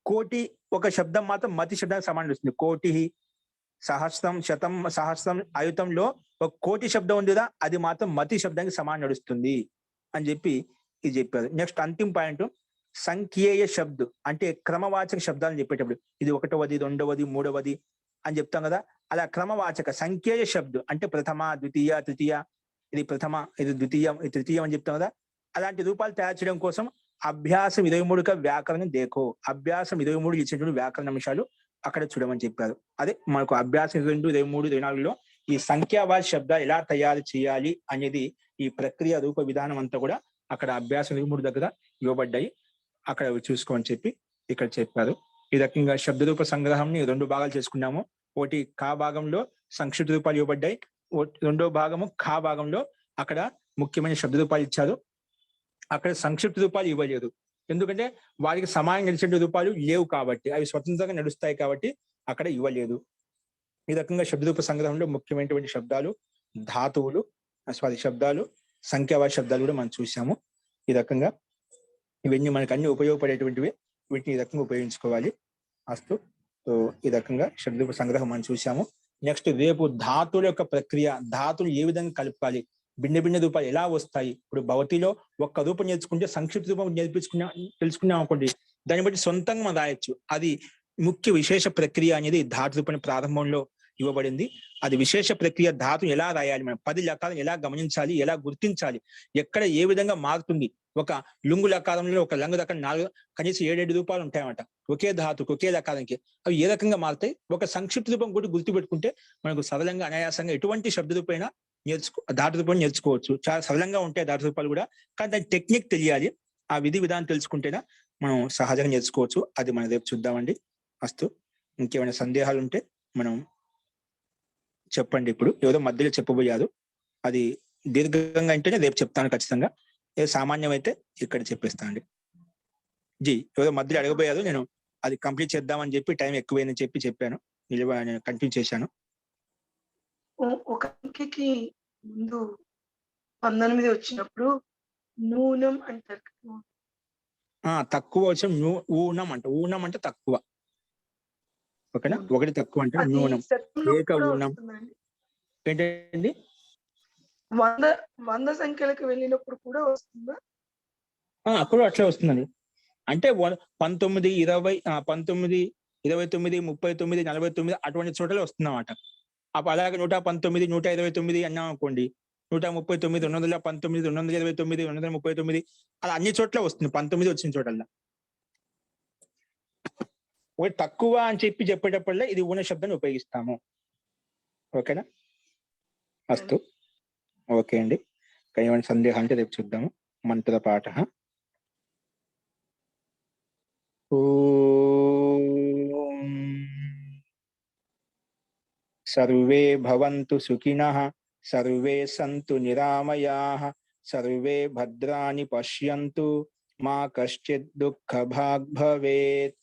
[SPEAKER 1] కోటి ఒక శబ్దం మాత్రం మతి శబ్దానికి సమానం నడుస్తుంది. కోటి, సహస్రం, శతం, సహస్రం, అయుతంలో ఒక కోటి శబ్దం ఉంది కదా, అది మాత్రం మతి శబ్దానికి సమానం నడుస్తుంది అని చెప్పి ఇది చెప్పారు. నెక్స్ట్ అంతిమ పాయింట్, సంఖ్యేయ శబ్ద్ అంటే క్రమవాచక శబ్దాలను చెప్పేటప్పుడు, ఇది 1వది, 2వది, 3వది అని చెప్తాం కదా, అలా క్రమవాచక సంఖ్యేయ శబ్ద్ అంటే ప్రథమ, ద్వితీయ, తృతీయ, ఇది ప్రథమ, ఇది ద్వితీయం, ఇది తృతీయం అని చెప్తాం కదా, అలాంటి రూపాలు తయారు చేయడం కోసం అభ్యాసం 23 వ్యాకరణం దేకో, అభ్యాసం 23 ఇచ్చినటువంటి వ్యాకరణ అంశాలు అక్కడ చూడమని చెప్పారు. అదే మనకు అభ్యాసం 22, 23, 24లో ఈ సంఖ్యావాచ శబ్దాలు ఎలా తయారు చేయాలి అనేది, ఈ ప్రక్రియ రూప విధానం అంతా కూడా అక్కడ అభ్యాసం 23 దగ్గర ఇవ్వబడ్డాయి, అక్కడ చూసుకోమని చెప్పి ఇక్కడ చెప్పారు. ఈ రకంగా శబ్ద రూప సంగ్రహంని 2 భాగాలు చేసుకున్నాము. ఒకటి కా భాగంలో సంక్షిప్త రూపాలు ఇవ్వబడ్డాయి, 2వ భాగము ఖా భాగంలో అక్కడ ముఖ్యమైన శబ్ద రూపాలు ఇచ్చారు. అక్కడ సంక్షిప్త రూపాలు ఇవ్వలేదు, ఎందుకంటే వారికి సమానంగా నడిచే రూపాలు లేవు కాబట్టి, అవి స్వతంత్రంగా నడుస్తాయి కాబట్టి అక్కడ ఇవ్వలేదు. ఈ రకంగా శబ్దరూప సంగ్రహంలో ముఖ్యమైనటువంటి శబ్దాలు, ధాతువులు, శబ్దాలు, సంఖ్యావాచ శబ్దాలు కూడా మనం చూసాము. ఈ రకంగా ఇవన్నీ మనకు అన్ని ఉపయోగపడేటువంటివి, వీటిని ఈ రకంగా ఉపయోగించుకోవాలి. అస్తు. సో ఈ రకంగా శబ్దరూప సంగ్రహం మనం చూసాము. నెక్స్ట్ రేపు ధాతువుల యొక్క ప్రక్రియ, ధాతువులు ఏ విధంగా కలుపుకోవాలి, భిన్న భిన్న రూపాలు ఎలా వస్తాయి. ఇప్పుడు భవతిలో ఒక్క రూపం నేర్చుకుంటే సంక్షిప్త రూపం తెలుసుకున్నాం అనుకోండి, దాన్ని బట్టి సొంతంగా మనం రాయొచ్చు. అది ముఖ్య విశేష ప్రక్రియ అనేది ధాతు రూపం ప్రారంభంలో ఇవ్వబడింది. అది విశేష ప్రక్రియ, ధాతు ఎలా రాయాలి, మనం 10 లకాలను ఎలా గమనించాలి, ఎలా గుర్తించాలి, ఎక్కడ ఏ విధంగా మారుతుంది. ఒక లుంగు లకారంలో ఒక లంగు రకం 4 కనీసం 7 రూపాలు ఉంటాయన్నమాట, ఒకే ధాతుకు ఒకే లకారానికి. అవి ఏ రకంగా మారుతాయి, ఒక సంక్షిప్త రూపం కూడా గుర్తుపెట్టుకుంటే మనకు సరళంగా అనాయాసంగా ఎటువంటి శబ్ద రూపైనా ధాతు రూపాలు నేర్చుకోవచ్చు. చాలా సరళంగా ఉంటాయి ధాతు రూపాలు కూడా, కానీ దాని టెక్నిక్ తెలియాలి. ఆ విధి విధానం తెలుసుకుంటేనా మనం సహజంగా నేర్చుకోవచ్చు. అది మనం రేపు చూద్దామండి. అస్తు. ఇంకేమైనా సందేహాలు ఉంటే మనం చెప్పండి. ఇప్పుడు ఏదో మధ్యలో చెప్పబోయారు, అది దీర్ఘంగా అంటేనే రేపు చెప్తాను ఖచ్చితంగా. ఏదో సామాన్యం అయితే ఇక్కడ చెప్పేస్తానండి. జీ ఏదో మధ్యలో అడగబోయారు, నేను అది కంప్లీట్ చేద్దామని చెప్పి టైం ఎక్కువైందని చెప్పాను, నేను కంటిన్యూ చేశాను.
[SPEAKER 6] ఒక అంకెకి ముందు 19 వచ్చినప్పుడు నూనం అంటారు కదా.
[SPEAKER 1] తక్కువ వచ్చి ఊనం అంట, ఊనం అంటే తక్కువ. ఓకేనా, ఒకటి తక్కువ అంటే
[SPEAKER 6] అది
[SPEAKER 1] నూనం,
[SPEAKER 6] శతంలో
[SPEAKER 1] ఏక
[SPEAKER 6] కూడా
[SPEAKER 1] ఊనం.
[SPEAKER 6] వస్తుందండి.
[SPEAKER 1] ఏంటండి
[SPEAKER 6] 100 సంఖ్యలకు వెళ్ళినప్పుడు కూడా వస్తుందా?
[SPEAKER 1] అప్పుడు అట్లా వస్తుందండి. అంటే 19, 20, 19, 29, 39, 49 అటువంటి చోటలో వస్తుందన్నమాట. అప్పుడు అలాగే 119, 129 అన్నాం అనుకోండి, 139, 219, 229, 239 అలా అన్ని చోట్ల వస్తుంది. 19 వచ్చిన చోటల్లా. ఒకటి తక్కువ అని చెప్పేటప్పుడల్లా ఇది ఊన శబ్దాన్ని ఉపయోగిస్తాము. ఓకేనా, అస్తు. ఓకే అండి. ఏమైనా సందేహం అంటే రేపు చూద్దాము. మంత్ర పాఠ. సర్వే భవంతు సుఖినః, సర్వే సంతు నిరామయాః, सर्वे भद्राणि पश्यन्तु मा कश्चित् दुःखभाग् भवेत्।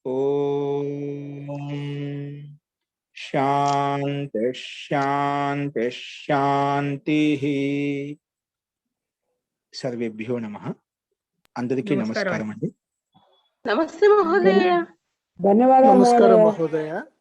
[SPEAKER 1] ओम शांति शांति शांतिः। सर्वेभ्यो नमः। అందరికీ నమస్కారం అండి।
[SPEAKER 7] నమస్తే మహోదయ.
[SPEAKER 2] ధన్యవాదాలు
[SPEAKER 8] నమస్కారం
[SPEAKER 2] మహోదయ.
[SPEAKER 8] మహోదయ.